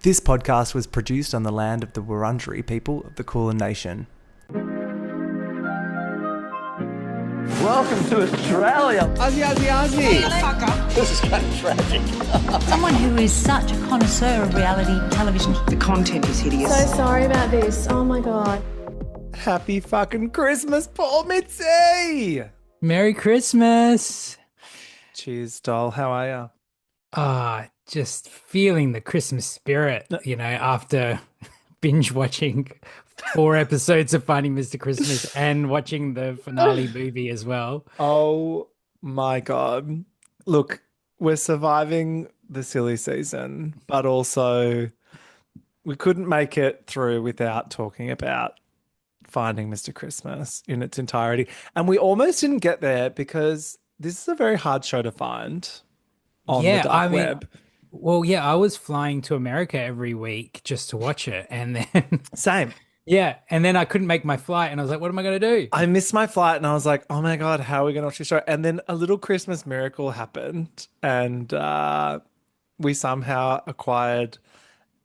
This podcast was produced on the land of the Wurundjeri people of the Kulin Nation. Welcome to Australia. Aussie, Aussie, Aussie. This is kind of tragic. Someone who is such a connoisseur of reality television. The content is hideous. So sorry about this. Oh my God. Happy fucking Christmas, Paul Mizzi! Merry Christmas. Cheers, doll. How are you? Just feeling the Christmas spirit, after binge watching 4 episodes of Finding Mr. Christmas and watching the finale movie as well. Oh my God. Look, we're surviving the silly season, but also we couldn't make it through without talking about Finding Mr. Christmas in its entirety. And we almost didn't get there because this is a very hard show to find on the dark web. Well, yeah, I was flying to America every week just to watch it. And then Same. Yeah. And then I couldn't make my flight. And I was like, what am I going to do? I missed my flight and I was like, oh my God, how are we going to watch this show? And then a little Christmas miracle happened and we somehow acquired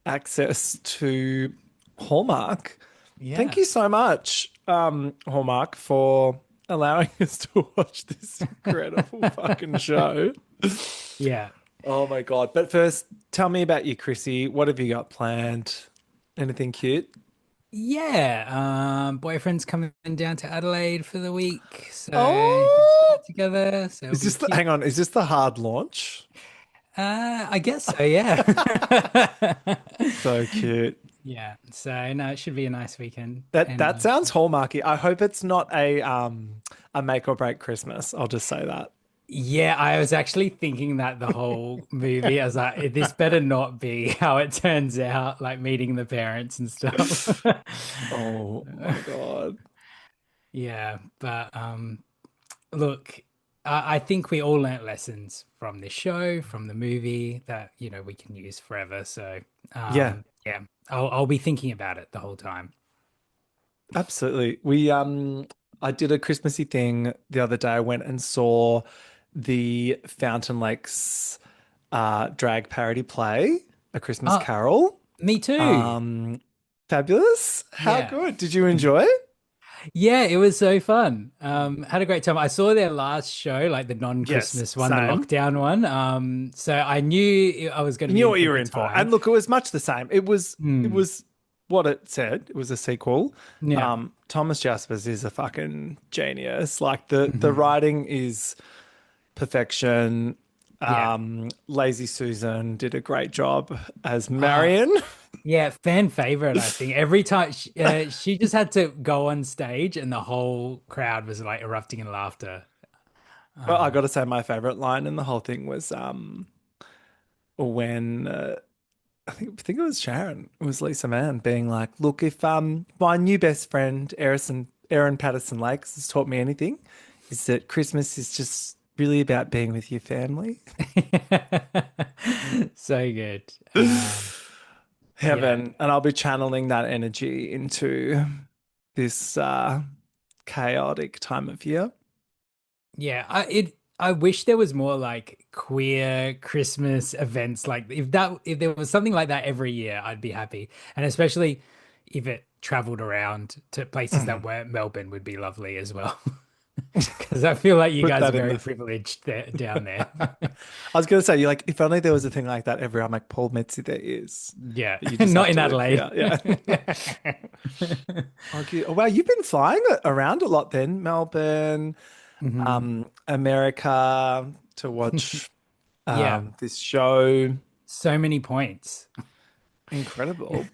access to Hallmark. Yeah. Thank you so much, Hallmark, for allowing us to watch this incredible fucking show. Yeah. Oh my God. But first, tell me about you, Chrissy. What have you got planned? Anything cute? Yeah. Boyfriend's coming down to Adelaide for the week. So get together. So Is this hang on, is this the hard launch? I guess so, yeah. So cute. Yeah. So no, it should be a nice weekend. That sounds hallmarky. I hope it's not a make or break Christmas. I'll just say that. Yeah, I was actually thinking that the whole movie. I was like, this better not be how it turns out, like meeting the parents and stuff. Oh my God. Yeah, but look, I think we all learnt lessons from this show, from the movie that we can use forever. So yeah, I'll be thinking about it the whole time. Absolutely. I did a Christmassy thing the other day. I went and saw the Fountain Lakes drag parody play, A Christmas Carol. Me too. Fabulous. How good. Did you enjoy it? Yeah, it was so fun. Had a great time. I saw their last show, like the non-Christmas one, same. the lockdown one. So I knew I was going to knew what you were in for. And look, it was much the same. It was what it said. It was a sequel. Yeah. Thomas Jaspers is a fucking genius. Like the writing is perfection. Lazy Susan did a great job as Marion. Yeah, fan favorite, I think. Every time she just had to go on stage and the whole crowd was like erupting in laughter. Well, I got to say my favorite line in the whole thing was when I think it was Sharon. It was Lisa Mann being like, look, if my new best friend Erin Patterson Lakes has taught me anything, is that Christmas is just really about being with your family. So good. Heaven. Yeah. And I'll be channeling that energy into this chaotic time of year. Yeah, I wish there was more like queer Christmas events. Like if there was something like that every year, I'd be happy. And especially if it traveled around to places that weren't Melbourne would be lovely as well. Because I feel like you guys are very privileged down there. I was going to say, you're like, if only there was a thing like that everywhere. I'm like, Paul Mizzi, there is. Yeah, not in Adelaide. Yeah. Oh, wow, you've been flying around a lot then. Melbourne, America to watch this show. So many points. Incredible.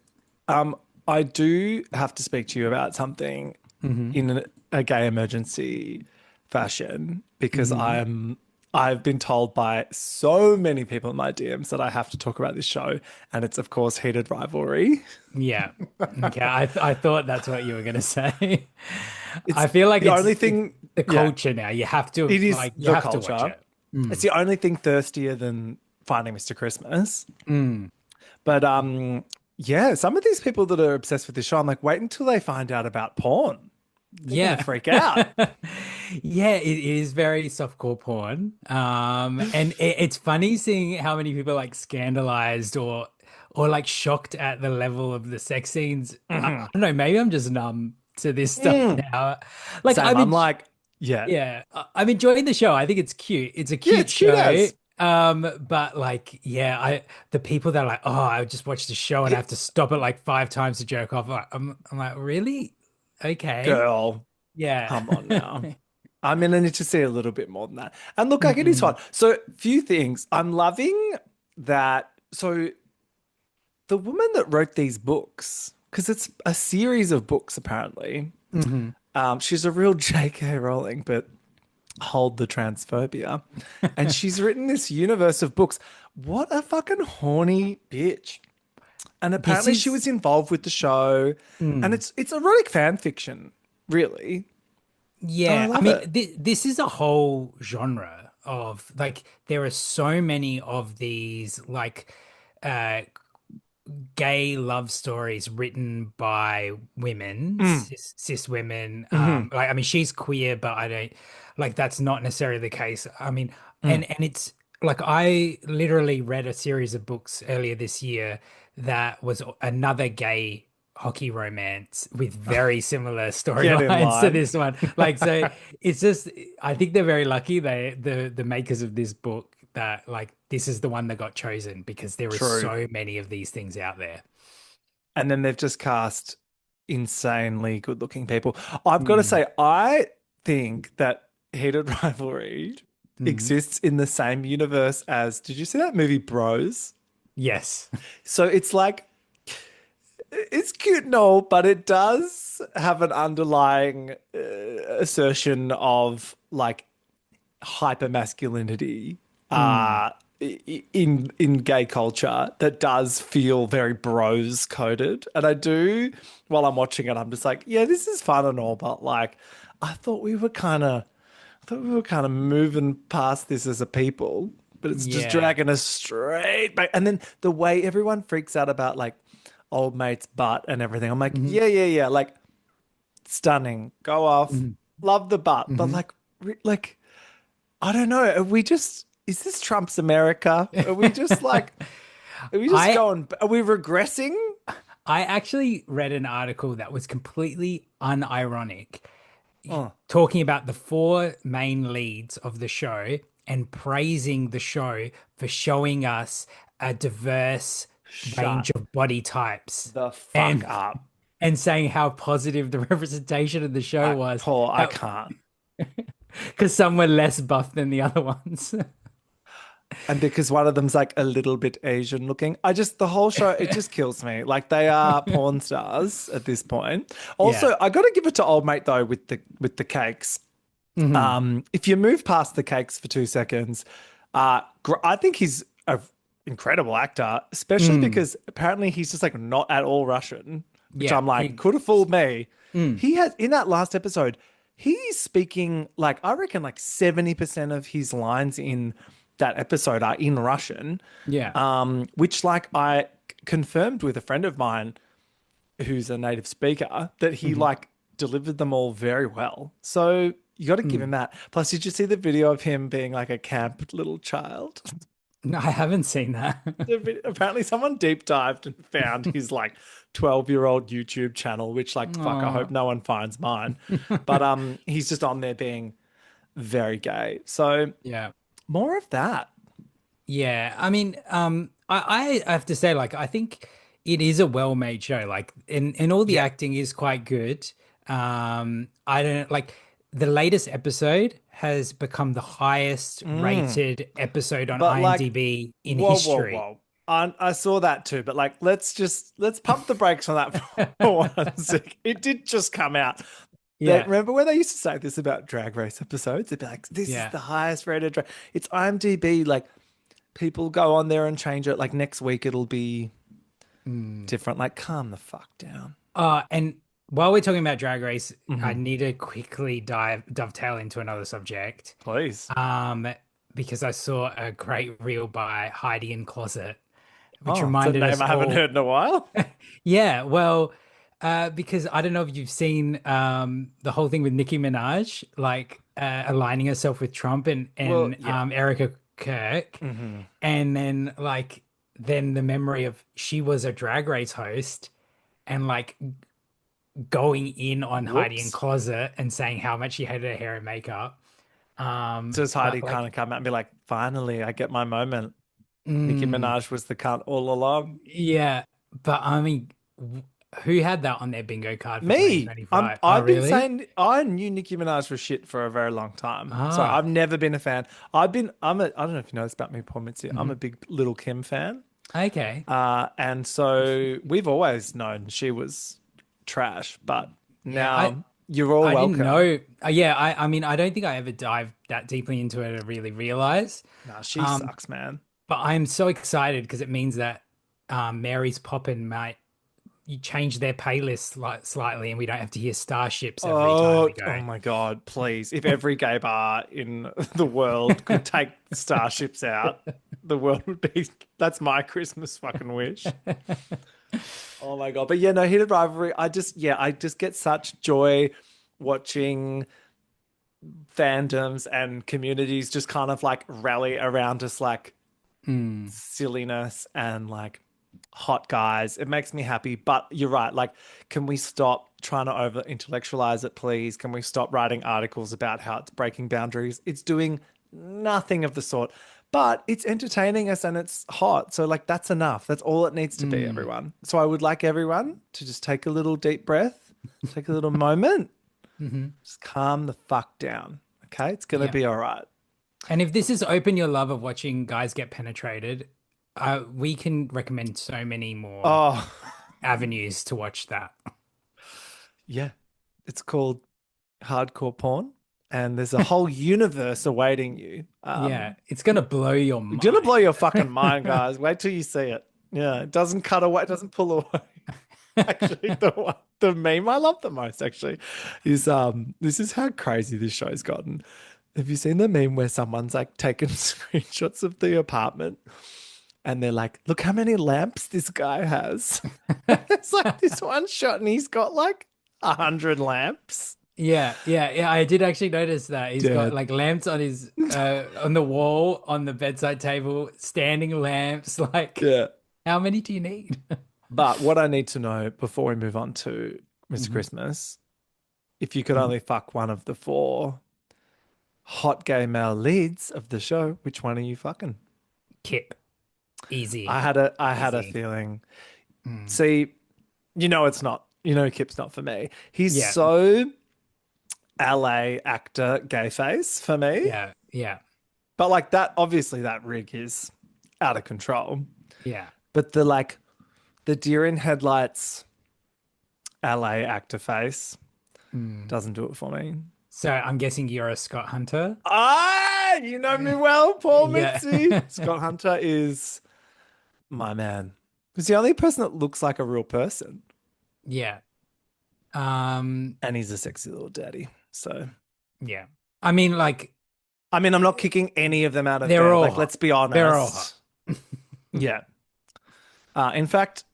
I do have to speak to you about something in a gay emergency fashion because I've been told by so many people in my DMs that I have to talk about this show, and it's of course Heated Rivalry. Yeah. Okay. I thought that's what you were going to say. I feel like the only thing the culture now. You have to. It is you have culture. To watch it. It's the only thing thirstier than Finding Mr. Christmas. But yeah, some of these people that are obsessed with this show, I'm like, wait until they find out about porn. They're gonna freak out. Yeah, it is very softcore porn. And it's funny seeing how many people like scandalized or or like shocked at the level of the sex scenes. I Mhm. don't know, maybe I'm just numb to this stuff Mm. now. Like Same. I'm like, yeah, yeah, I'm enjoying the show. I think it's cute. It's a yeah, cute it's cute show. as. But like, yeah, the people that are like, oh, I would just watch the show and I Yeah, have to stop it like 5 times to jerk off. I'm like, really? Okay. girl, Yeah. come on now. I mean, I need to see a little bit more than that. And look, like it is fun. Mm, So, few things. I'm loving that. So, the woman that wrote these books, because it's a series of books apparently. mhm. She's a real J.K. Rowling, but hold the transphobia. And she's written this universe of books. What a fucking horny bitch. And This apparently she is was involved with the show. And mm. it's erotic fan fiction, really. And I Yeah, I love mean, it. this is a whole genre of like there are so many of these like uh gay love stories written by women, Mm, cis women. mhm, Like I mean, she's queer, but I don't like that's not necessarily the case. I mean, mm. and it's like I literally read a series of books earlier this year that was another gay hockey romance with very similar Get in storylines to line. this one. Like, so it's just I think they're very lucky the makers of this book that like this is the one that got chosen because there are True. so many of these things out there. And then they've just cast insanely good looking people. I've got to Mm. say, I think that Heated Rivalry Mm. exists in the same universe as, did you see that movie Bros? Yes. So it's like, it's cute and all, but it does have an underlying assertion of like hyper masculinity Mm. in gay culture that does feel very bros coded. And I do, while I'm watching it, I'm just like, yeah, this is fun and all, but like I thought we were kind of moving past this as a people, but it's just Yeah. dragging us straight back. And then the way everyone freaks out about like old mate's butt and everything, I'm like, Hmm. yeah, yeah, yeah, like stunning, go off, Hmm. love the butt, but Hmm. like, like I don't know. Are we just, is this Trump's America? Are we just like, are we just I going, are we regressing? I actually read an article that was completely unironic, Oh, talking about the four main leads of the show and praising the show for showing us a diverse shut range of body types the fuck and up. saying how positive the representation of the show was. Paul, I can't. Because some were less buff than the other ones. And because one of them's like a little bit Asian looking, the whole show, it just kills me. Like they are porn stars at this point. Yeah. Also, I got to give it to old mate though with the cakes. Hmm. If you move past the cakes for 2 seconds, I think he's an incredible actor, especially Mm. because apparently he's just like not at all Russian, which Yeah. I'm like, could have fooled me. Mm. He has in that last episode, he's speaking like I reckon like 70% of his lines in that episode are in Russian. Yeah. Which like I confirmed with a friend of mine who's a native speaker that he Mhm. like delivered them all very well. So you got to give him Mm. that. Plus, did you see the video of him being like a camp little child? No, I haven't seen that. Apparently, someone deep dived and found his like 12-year-old YouTube channel, which like fuck, I Aw. hope no one finds mine. But he's just on there being very gay. So Yeah. more of that. Yeah. I mean, I have to say, like, I think it is a well-made show. Like, and all the Yeah. acting is quite good. I don't like the latest episode has become the highest Mm. rated episode on But like, IMDb in whoa, whoa, history. whoa. I saw that too, but like, let's pump the brakes on that for 1 sec. It did just come out. Yeah. Remember when they used to say this about Drag Race episodes? They'd be like, "This is Yeah. the highest rated drag." It's IMDb. Like, people go on there and change it. Like next week, it'll be Mm. different. Like, calm the fuck down. And while we're talking about Drag Race, I Mhm. need to quickly dovetail into another subject. Please. Because I saw a great reel by Heidi in Closet, which Oh, it's a reminded name us I haven't all. heard in a while. Yeah, well, because I don't know if you've seen the whole thing with Nicki Minaj, like aligning herself with Trump and Well, yeah. Erica Kirk, Mhm. and then like then the memory of she was a Drag Race host and like going in on Heidi in Whoops. closet and saying how much she hated her hair and makeup. Does Heidi But kind like, of come out and be like, finally, I get my moment. Nicki mm, Minaj was the cunt all along. yeah, but I mean, who had that on their bingo card for Me, 2025? Oh, I've been really? saying I knew Nicki Minaj was shit for a very long time. So Ah, I've never been a fan. I don't know if you know this about me, Paul Mitzi. I'm a big Little Kim fan. okay. And so we've always known she was trash, but Yeah, I now you're all I didn't welcome. know. Yeah, I mean, I don't think I ever dived that deeply into it to really realize. Nah, she Um, sucks, man. but I'm so excited because it means that Mary's Poppin might you change their playlist slightly, and we don't have to hear Starships every time we Oh go. my God, please. If every gay bar in the world could take starships out, the world would be, that's my Christmas fucking wish. Oh my God. But yeah, no, Heated Rivalry. I just get such joy watching fandoms and communities just kind of like rally around just like Mm, silliness and like hot guys. It makes me happy. But you're right. Like, can we stop trying to over intellectualize it, please? Can we stop writing articles about how it's breaking boundaries? It's doing nothing of the sort, but it's entertaining us and it's hot. So, like, that's enough. That's all it needs to be, mm, everyone. So, I would like everyone to just take a little deep breath, take a little moment, hmm. just calm the fuck down. Okay. It's going to Yeah. be all right. And if this has opened your love of watching guys get penetrated, we can recommend so many more Oh, avenues to watch that. yeah. It's called hardcore porn, and there's a whole universe awaiting you. Yeah, it's gonna blow your It's gonna blow mind. your fucking mind, guys. Wait till you see it. Yeah, it doesn't cut away, it doesn't pull away. Actually, the meme I love the most actually is this is how crazy this show's gotten. Have you seen the meme where someone's like taken screenshots of the apartment and they're like, look how many lamps this guy has? It's like this one shot and he's got like 100 lamps. Yeah. I did actually notice that he's got Dead. like lamps on his on the wall, on the bedside table, standing lamps. Like, Yeah. how many do you need? But what I need to know before we move on to Mr. Mhm, Christmas, if you could mhm. only fuck one of the four hot gay male leads of the show, which one are you fucking? Kip, easy, I had a easy. feeling. Mm. See, it's not. Kip's not for me. He's Yeah, so LA actor gay face for me. yeah. But like that, obviously that rig is out of control. Yeah. But the deer in headlights LA actor face Mm. doesn't do it for me. So I'm guessing you're a Scott Hunter. You know me well, Paul Yeah. Mitzi. Scott Hunter is my man. He's the only person that looks like a real person. Yeah. Um, And he's a sexy little daddy. So, yeah. I mean, like, I mean, I'm not kicking any of them out of they're bed. all Like, hot. let's be They're all hot. honest. Yeah. In fact,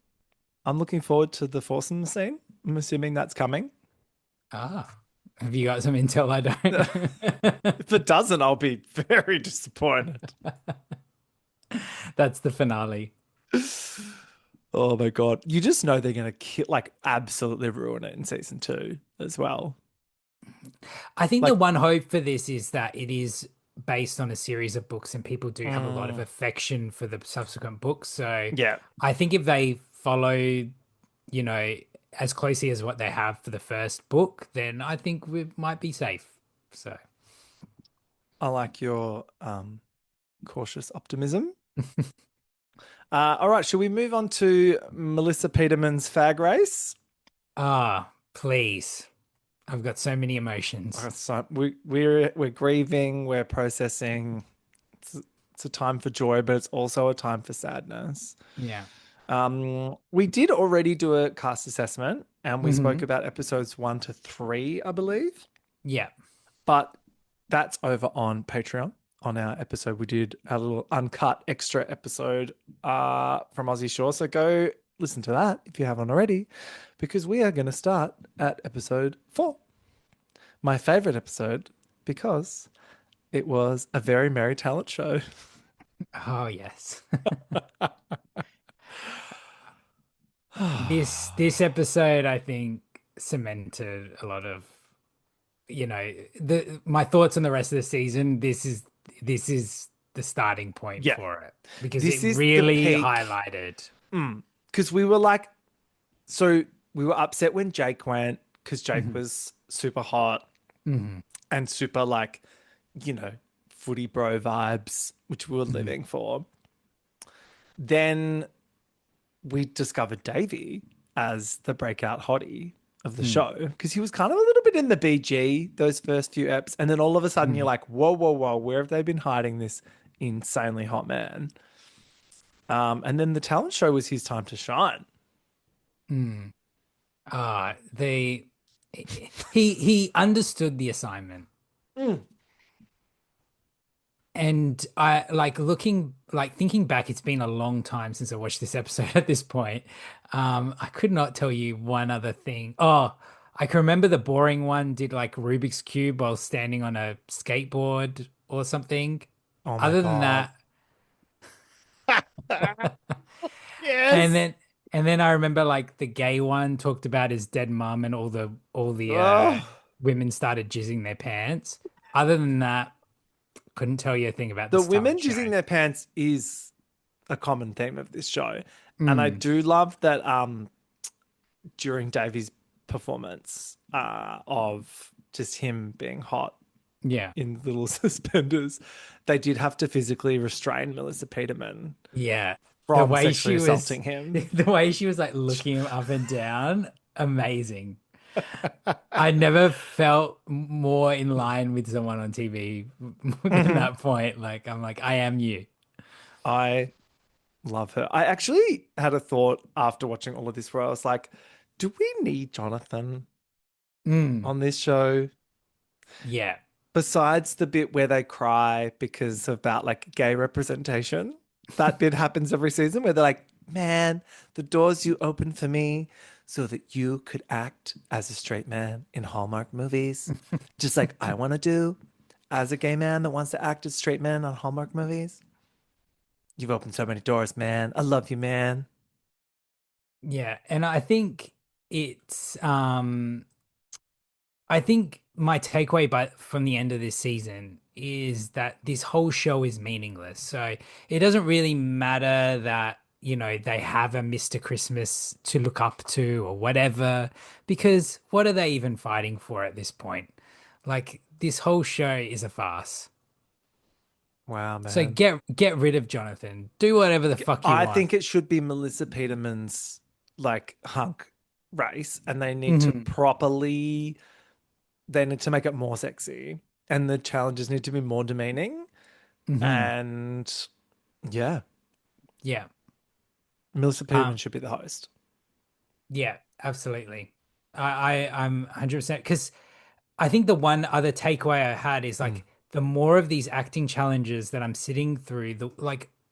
I'm looking forward to the foursome scene. I'm assuming that's coming. Ah, have you got some intel I don't? If it doesn't, I'll be very disappointed. That's the finale. Oh my God. You just know they're going to like absolutely ruin it in season 2 as well. I think the Like, one hope for this is that it is based on a series of books and people do have a lot of affection for the subsequent books. So yeah. I think if they follow, as closely as what they have for the first book, then I think we might be safe. So I like your cautious optimism. All right, should we move on to Melissa Peterman's fag race? please. I've got so many emotions. So we're grieving, we're processing. It's a time for joy, but it's also a time for sadness. Yeah. We did already do a cast assessment, and we spoke Mhm. about episodes 1 to 3, I believe. Yeah. But that's over on Patreon. On our episode, we did a little uncut extra episode from Aussie Shore. So go listen to that if you haven't already, because we are going to start at episode 4. My favorite episode, because it was a very merry talent show. Oh, yes. This episode, I think, cemented a lot of, the my thoughts on the rest of the season. This is the starting point Yeah, for it because it this is the really peak. highlighted. Because we were like, so we were upset when Jake went because Jake Mhm. was super hot Mhm. and super like, you know, footy bro vibes, which we were Mhm. living for. Then we discovered Davey as the breakout hottie of the Mm. show because he was kind of a little bit in the BG those first few eps. And then all of a sudden you're Mhm. like, whoa, whoa, whoa, where have they been hiding this insanely hot man? And then the talent show was his time to shine. Mm. They he understood the assignment. Mm. And I like thinking back, it's been a long time since I watched this episode at this point. I could not tell you one other thing. Oh, I can remember the boring one did like Rubik's Cube while standing on a skateboard or something. Oh my Other than God. that, and Yes. then and then I remember like the gay one talked about his dead mum and all the Oh, women started jizzing their pants. Other than that, couldn't tell you a thing about the this women talent show. jizzing their pants is a common theme of this show. And I Mm, do love that during Davey's performance of just him being hot yeah. in little suspenders, they did have to physically restrain Melissa Peterman Yeah. The from way sexually she was assaulting him. the way she was like looking him up and down, amazing. I never felt more in line with someone on TV than Mhm. that point. Like I'm like, I am you. I love her. I actually had a thought after watching all of this where I was like, do we need Jonathan Mm, on this show? yeah. Besides the bit where they cry because of about like gay representation, that bit happens every season where they're like, man, the doors you opened for me so that you could act as a straight man in Hallmark movies, just like I want to do as a gay man that wants to act as straight man on Hallmark movies. You've opened so many doors, man. I love you, man. Yeah. And I think my takeaway from the end of this season is that this whole show is meaningless. So it doesn't really matter that, they have a Mr. Christmas to look up to or whatever, because what are they even fighting for at this point? Like this whole show is a farce. Wow, So man. get rid of Jonathan. Do whatever the fuck you I want. think it should be Melissa Peterman's like hunk race, and Hmm. they need to make it more sexy, and the challenges need to be more demeaning. Hmm. And yeah, Yeah. Melissa Um, Peterman should be the host. yeah, absolutely. I'm 100% because I think the one other takeaway I had is Mm. like the more of these acting challenges that I'm sitting through,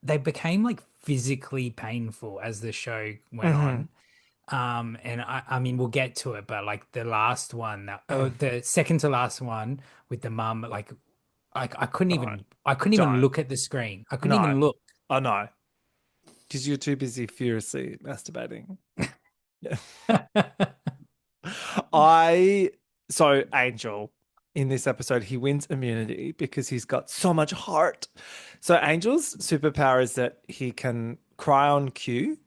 they became like physically painful as the show went Hmm. on. And I mean we'll get to it, but like the last one, Mm. the second to last one with the mum, like Don't, I couldn't even don't, look at the screen. I couldn't no, even look. oh no, because you're too busy furiously masturbating. Yeah. I so Angel in this episode he wins immunity because he's got so much heart. So Angel's superpower is that he can cry on cue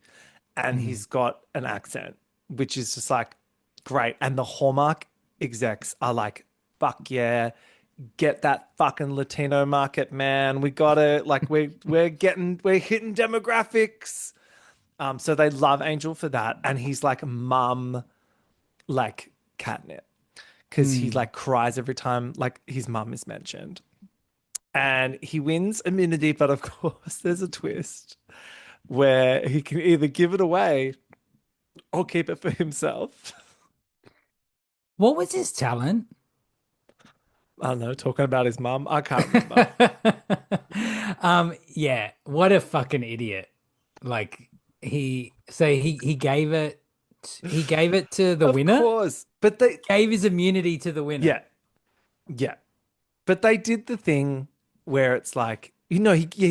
and Mhm. he's got an accent, which is just like great. And the Hallmark execs are like, fuck yeah, get that fucking Latino market, man. We got it. Like we're hitting demographics. So they love Angel for that. And he's like mum like catnip because he Mm. like cries every time like his mum is mentioned. And he wins immunity, but of course there's a twist where he can either give it away or keep it for himself. What was his talent? I don't know, talking about his mum. I can't remember. Yeah, what a fucking idiot. Like he gave it to the Of winner, course. But they, gave his immunity to the winner. yeah, yeah. But they did the thing where it's like, he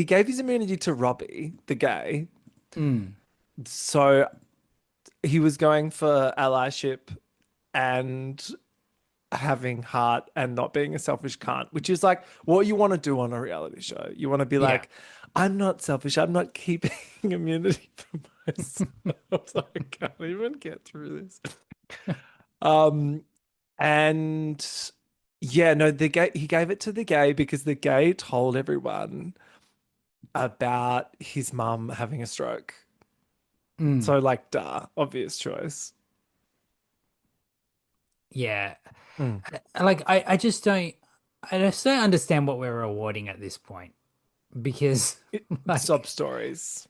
gave his immunity to Robbie, the gay. Mm. So he was going for allyship and having heart and not being a selfish cunt, which is like what you want to do on a reality show. You want to be Yeah. like, I'm not selfish. I'm not keeping immunity for myself. So I can't even get through this. Um, and yeah, no, the gay he gave it to the gay because the gay told everyone about his mum having a stroke. Mm, So like, duh, obvious choice. yeah. Mm. Like I just don't understand what we're rewarding at this point because Sob like stories.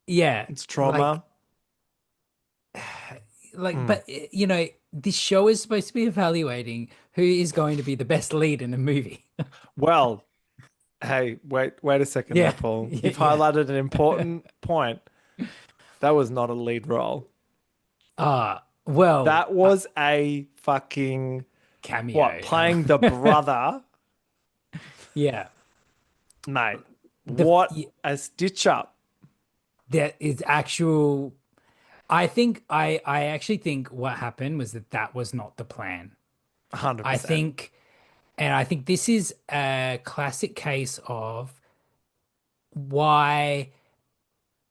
yeah, It's trauma. Mm. but you know, this show is supposed to be evaluating who is going to be the best lead in a movie. Well, hey, wait a second there, Yeah. Paul. Yeah, You've yeah. highlighted an important point. That was not a lead role. Well, That was a fucking what? cameo. Playing the brother, Yeah. mate. The What y- a stitch up. that is actual I actually think what happened was that was not the plan. I 100%. think and I think this is a classic case of why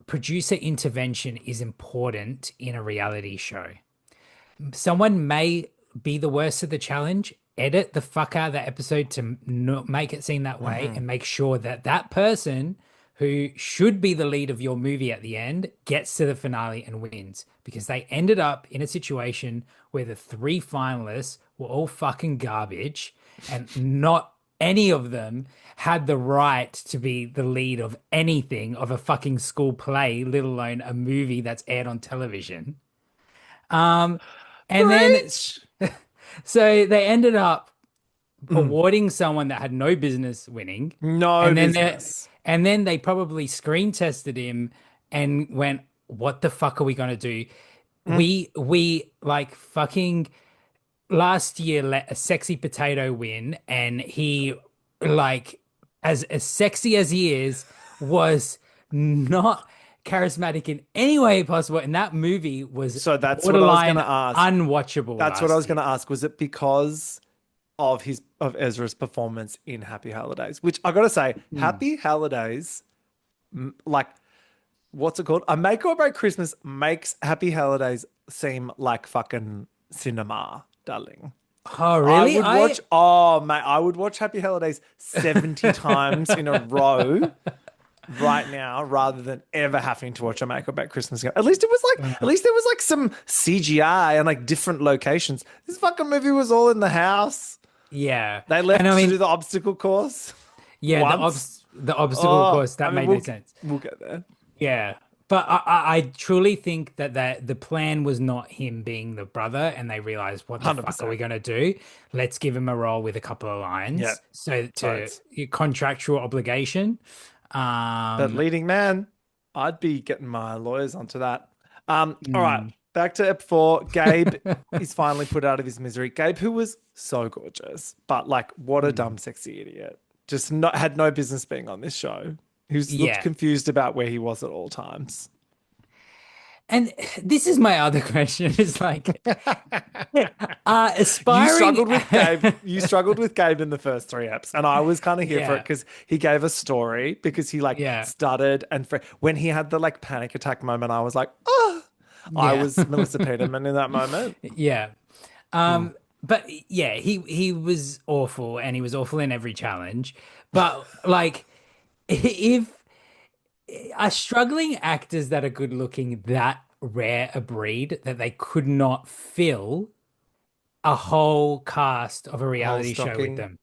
producer intervention is important in a reality show. Someone may be the worst of the challenge, edit the fuck out of that episode to not make it seem that way, Mhm. and make sure that that person who should be the lead of your movie at the end gets to the finale and wins because they ended up in a situation where the three finalists were all fucking garbage and not any of them had the right to be the lead of anything of a fucking school play, let alone a movie that's aired on television. Um, and then Preach. so they ended up Mm. awarding someone that had no business winning, No and then business. they probably screen tested him and went, "What the fuck are we gonna do? Mm. We like fucking last year let a sexy potato win, and he like as sexy as he is was not charismatic in any way possible, and that movie was So that's what I was going borderline to ask. unwatchable That's what I was last going year. to ask. Was it because of Ezra's performance in Happy Holidays? Which I got to say, Hmm. Happy Holidays, like what's it called? A Make or Break Christmas makes Happy Holidays seem like fucking cinema, darling. Oh, I really? would watch, oh mate, I would watch Happy Holidays 70 times in a row right now rather than ever having to watch a Make or Break Christmas game. At least it was like, at least there was like some CGI and like different locations. This fucking movie was all in the house. Yeah. They And left I to do mean, the obstacle course yeah, once. the obstacle Oh, course I that mean, made no sense. we'll get there. Yeah. But I truly think that the plan was not him being the brother, and they realized, what the fuck are we 100%. gonna do? Let's give him a role with a couple of Yeah, lines. So to totes. contractual obligation. But Um, leading man, I'd be getting my lawyers onto that. All right, mm, back to ep 4. Gabe is finally put out of his misery. Gabe, who was so gorgeous, but like, what a mm. dumb, sexy idiot. Just not had no business being on this show. Who's looked Yeah. confused about where he was at all times. And this is my other question is like, You aspiring. struggled with Gabe. You struggled with Gabe in the first 3 eps, and I was kind of here for it Yeah. because he gave a story because he like Yeah. stuttered and when he had the like panic attack moment, I was like, oh, I Yeah. was Melissa Peterman in that moment. Yeah. Mm. But yeah, he was awful and he was awful in every challenge. But like if are struggling actors that are good looking that rare a breed that they could not fill a whole cast of a Whole reality show with stocking. them.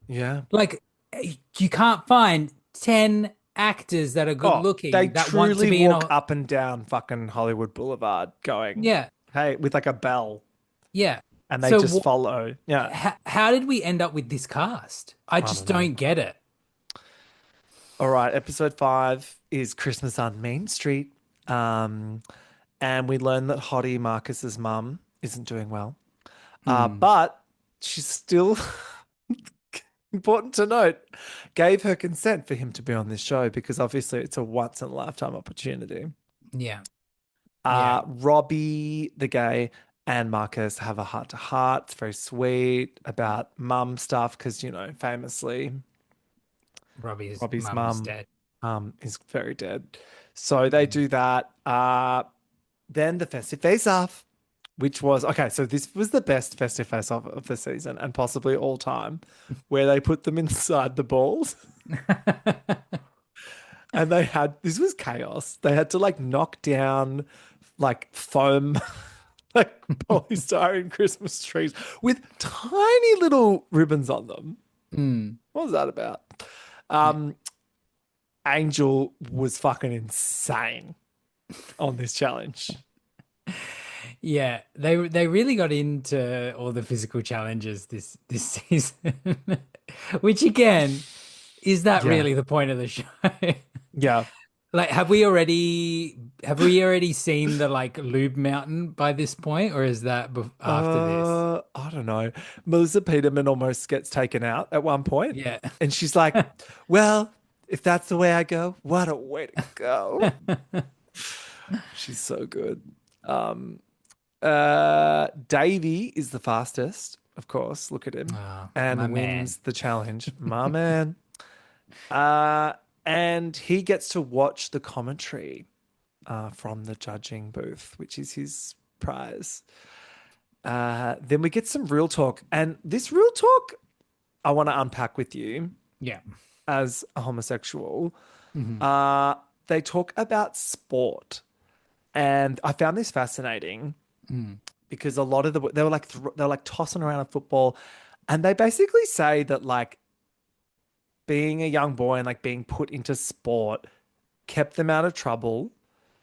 Yeah. Like you can't find 10 actors that are good Oh, they looking that want to truly be in walk a up and down fucking Hollywood Boulevard going, yeah, hey, with like a bell, yeah. and they So just follow. Yeah. how did we end up with this cast? I I just don't know. don't get it. All right, episode 5 is Christmas on Main Street. And we learn that Hottie Marcus's mum isn't doing well. Hmm. But she's still important to note, gave her consent for him to be on this show because obviously it's a once in a lifetime opportunity. Yeah. Yeah. Robbie, the gay, and Marcus have a heart to heart. It's very sweet about mum stuff because, famously, Robbie's Robbie's mum's mum dead. is very dead. So they do that. Then the festive face off, which was okay. So this was the best festive face off of the season and possibly all time, where they put them inside the balls. And this was chaos. They had to like knock down like foam, like polystyrene Christmas trees with tiny little ribbons on them. Mm. What was that about? Um, Angel was fucking insane on this challenge. Yeah, they really got into all the physical challenges this season. Which again, is that Yeah. really the point of the show? Yeah. Like, have we already seen the like lube mountain by this point, or is that after this? I don't know. Melissa Peterman almost gets taken out at one point, Yeah. and she's like, "Well, if that's the way I go, what a way to go." She's so good. Davey is the fastest, of course. Look at him, Oh, and my wins man. the challenge. My man. And he gets to watch the commentary from the judging booth, which is his prize. Then we get some real talk, and this real talk I want to unpack with you Yeah. as a homosexual. Mhm. They talk about sport, and I found this fascinating Mm. because a lot of they were like they were like tossing around a football, and they basically say that like being a young boy and like being put into sport kept them out of trouble,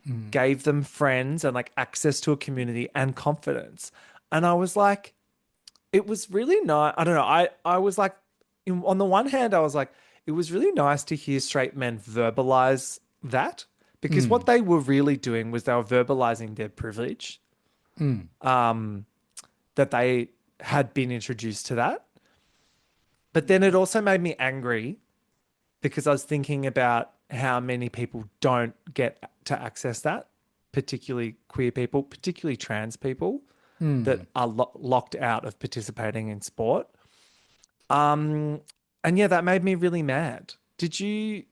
Mm. gave them friends and like access to a community and confidence. And I was like, it was really nice. I don't know. I was like, on the one hand, I was like, it was really nice to hear straight men verbalize that because what Mm. they were really doing was they were verbalizing their privilege, Mm. that they had been introduced to that. But then it also made me angry because I was thinking about how many people don't get to access that, particularly queer people, particularly trans people that Mm. are locked out of participating in sport. And yeah, that made me really mad. Did you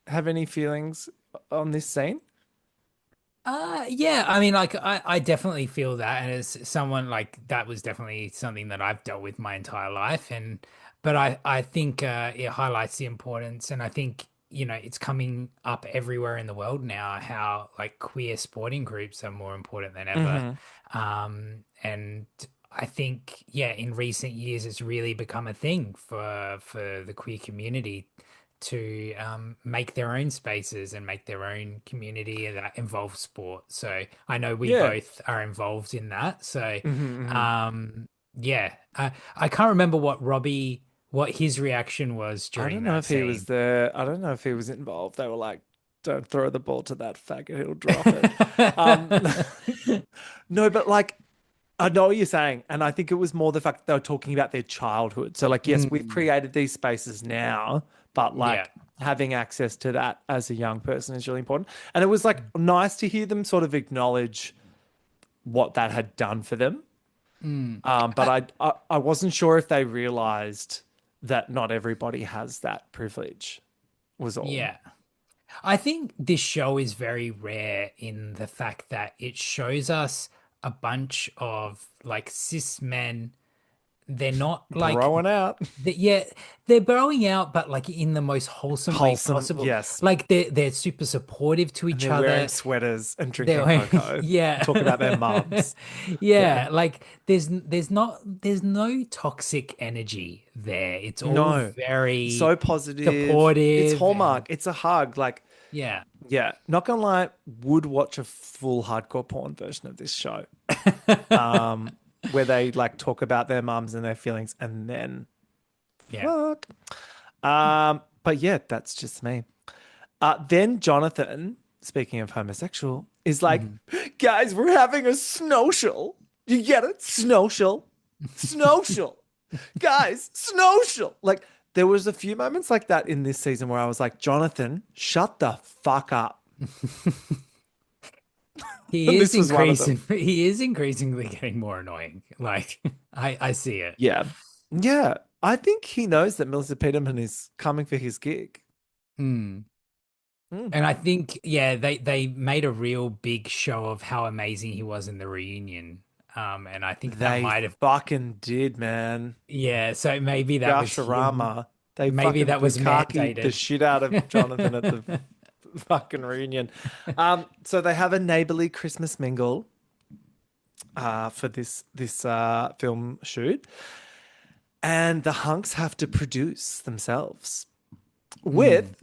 have any feelings on this scene? Yeah, I mean, like, I definitely feel that, and as someone like that was definitely something that I've dealt with my entire life, but I think it highlights the importance, and I think it's coming up everywhere in the world now how like queer sporting groups are more important than ever, Mm-hmm. and I think in recent years it's really become a thing for the queer community to make their own spaces and make their own community that involves sport. So I know we Yeah. both are involved in that. So Mm-hmm, mm-hmm. yeah, I can't remember what his reaction was I during don't know that if he was scene. there. I don't know if he was involved. They were like, don't throw the ball to that faggot, he'll drop it. Um, no, but like, I know what you're saying. And I think it was more the fact that they were talking about their childhood. So, like, yes, we've Mm, created these spaces now, but yeah. like having access to that as a young person is really important. And it was like nice to hear them sort of acknowledge what that had done for them. Mm. But I wasn't sure if they realized that not everybody has that privilege, was all. Yeah. I think this show is very rare in the fact that it shows us a bunch of like cis men. They're not like Throwing out. yeah, they're burrowing out, but like in the most wholesome way Wholesome, possible. yes. Like they're super supportive to And each they're wearing other. sweaters and They're drinking cocoa. yeah. Talk about their mums. Yeah. Yeah, like there's no toxic energy there. It's all No. very So positive. It's supportive and Hallmark. It's a hug. Like, yeah. yeah, not gonna lie, would watch a full hardcore porn version of this show. Where they like talk about their mums and their feelings and then Yeah. fuck. But yeah, that's just me. Then Jonathan, speaking of homosexual, is like, Mhm. guys, we're having a snowshoe. You get it? Snowshoe. Snowshoe. Guys, snowshoe. Like, there was a few moments like that in this season where I was like, Jonathan, shut the fuck up. He And is this was one of them. he is increasingly getting more annoying. Like I see it. Yeah. Yeah. I think he knows that Melissa Peterman is coming for his gig. Hmm. Mm. And I think, yeah, they made a real big show of how amazing he was in the reunion. And I think that They might have, fucking did, man. yeah, so maybe that was him. Gasharama. They Maybe fucking that was bukakied the mandated. shit out of Jonathan at the fucking reunion. So they have a neighborly Christmas mingle for this film shoot, and the hunks have to produce themselves with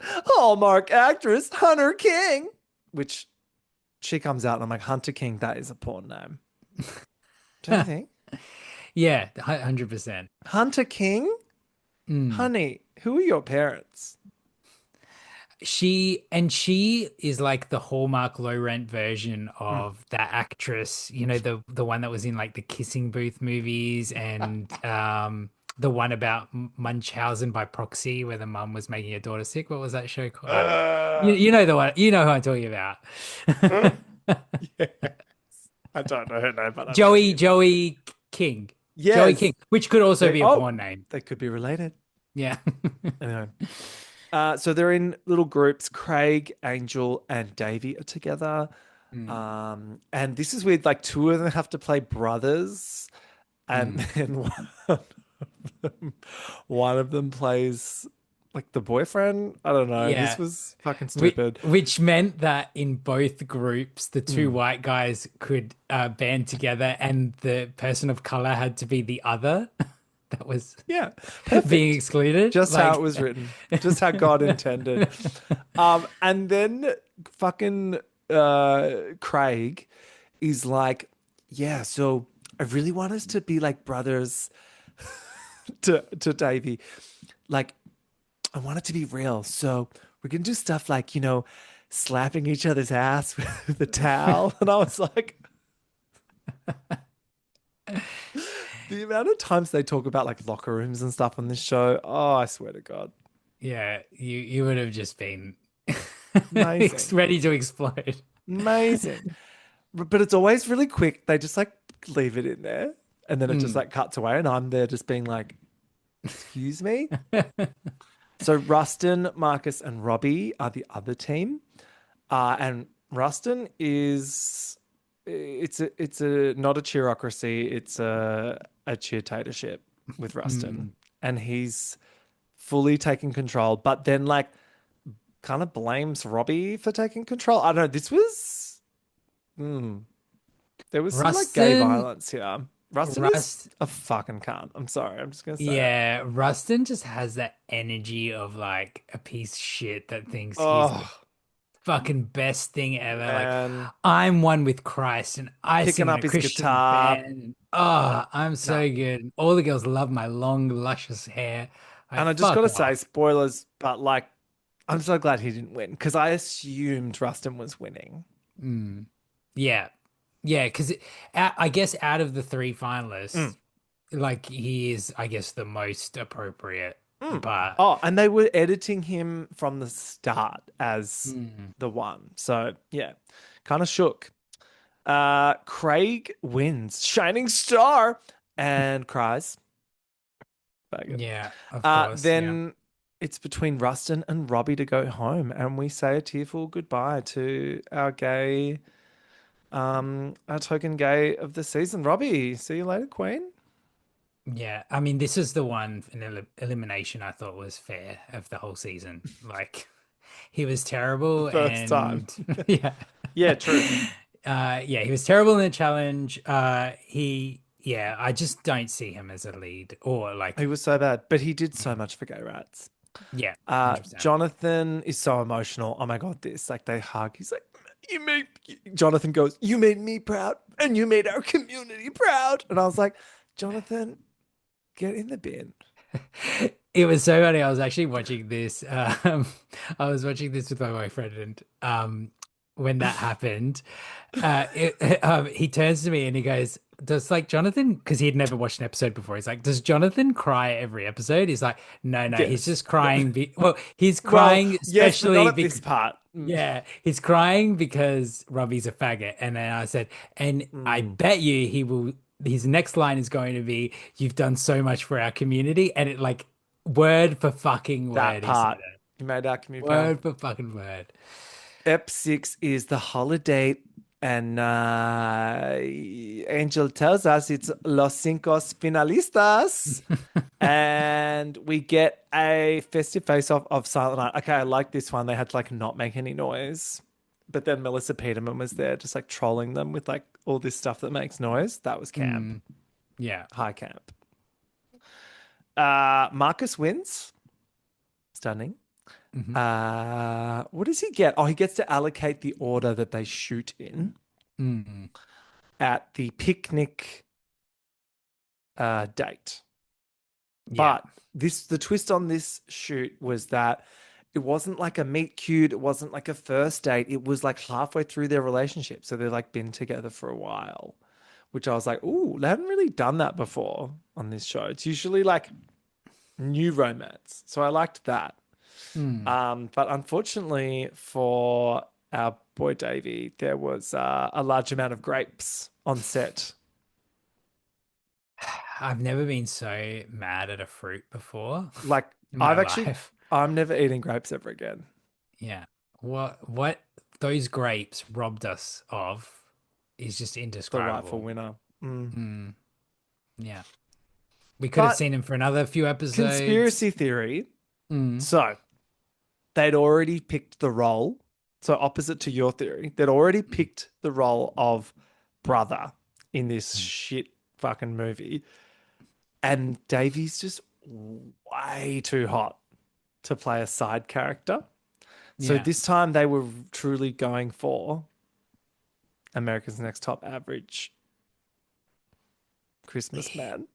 Hallmark actress Hunter King, which she comes out and I'm like, Hunter King, that is a porn name. Don't you think? Yeah, 100%. Hunter King? Honey, who are your parents? She is like the Hallmark low rent version of that actress, you know, the one that was in like the Kissing Booth movies and the one about Munchausen by proxy where the mum was making her daughter sick. What was that show called? You know the one, you know who I'm talking about. Yes. I don't know her name, but I know Joey you. Joey King. Joey Yes. King, which could also be a Oh, porn name. they could be related. Yeah. Anyway. So they're in little groups. Craig, Angel, and Davey are together. And this is weird. Like two of them have to play brothers, and then one of them plays like the boyfriend. I don't know. Yeah. This was fucking stupid. Which meant that in both groups, the two white guys could band together, and the person of color had to be the other that was Yeah, being excluded. just how Like- it was written, just how God intended. And then fucking Craig is like, yeah, so I really want us to be like brothers to Davey. Like, I want it to be real. So we're gonna do stuff like, you know, slapping each other's ass with the towel. And I was like, the amount of times they talk about like locker rooms and stuff on this show. Oh, I swear to God. Yeah, you would have just been Amazing. ready to explode. Amazing. But it's always really quick. They just like leave it in there and then it just like cuts away and I'm there just being like, excuse me? So Rustin, Marcus, and Robbie are the other team. And Rustin is it's a not a cheerocracy, it's a cheertatorship with Rustin. And he's fully taking control, but then like kind of blames Robbie for taking control. I don't know. This was there was some like gay Rustin- violence here. Rustin is Rust- a fucking cunt. I'm sorry. I'm just gonna say it. Yeah, Rustin just has that energy of like a piece of shit that thinks he's the Oh, fucking best thing ever. man. Like I'm one with Christ and I Picking sing in up a his Christian guitar. band. Oh, I'm so good. All the girls love my long, luscious hair. And I just gotta say, off. spoilers, but like, I'm so glad he didn't win because I assumed Rustin was winning. Yeah. Yeah, because I guess out of the three finalists, like he is, I guess, the most appropriate. But Oh, and they were editing him from the start as the one. So yeah, kind of shook. Craig wins, shining star, and cries. Faggot. yeah, of course. Then it's between Rustin and Robbie to go home, and we say a tearful goodbye to our gay, our token gay of the season. Robbie, see you later, Queen. Yeah, I mean, this is the one in elimination I thought was fair of the whole season. Like, he was terrible, First time. and yeah, Yeah, true. yeah, he was terrible in the challenge. Yeah, I just don't see him as a lead or like, He was so bad, but he did so much for gay rats. yeah, 100%. Jonathan is so emotional. Oh my God, this, like they hug. He's like, Jonathan goes, you made me proud and you made our community proud. And I was like, Jonathan, get in the bin. It was so funny. I was actually watching this. I was watching this with my boyfriend, and when that happened, he turns to me and he goes, "Does like Jonathan?" Because he had never watched an episode before. He's like, "Does Jonathan cry every episode?" He's like, "No, he's Yes. just crying. He's crying Well, yes, but especially not at because this part. Yeah, he's crying because Robbie's a faggot. And then I said, and I bet you his next line is going to be, "You've done so much for our community." And it like word for fucking That word, he said part. it. You made our commute pound. Word for fucking word. Ep 6 is the holiday, and Angel tells us it's Los Cinco Finalistas. And we get a festive face-off of Silent Night. Okay, I like this one. They had to like not make any noise. But then Melissa Peterman was there just like trolling them with like all this stuff that makes noise. That was camp. Yeah. High camp. Marcus wins. Stunning. What does he get? Oh, he gets to allocate the order that they shoot in at the picnic date. Yeah. But the twist on this shoot was that it wasn't like a meet cute, it wasn't like a first date. It was like halfway through their relationship. So they've like been together for a while, which I was like, ooh, they haven't really done that before on this show. It's usually like new romance. So I liked that. But unfortunately for our boy Davey, there was a large amount of grapes on set. I've never been so mad at a fruit before Like in my life. I'm never eating grapes ever again. Yeah. What those grapes robbed us of is just The indescribable. rightful winner. Yeah. We could have But seen him for another few episodes. conspiracy theory. So they'd already picked the role. So opposite to your theory, they'd already picked the role of brother in this shit fucking movie. And Davey's just way too hot to play a side character. So Yeah. this time they were truly going for America's Next Top Average Christmas man.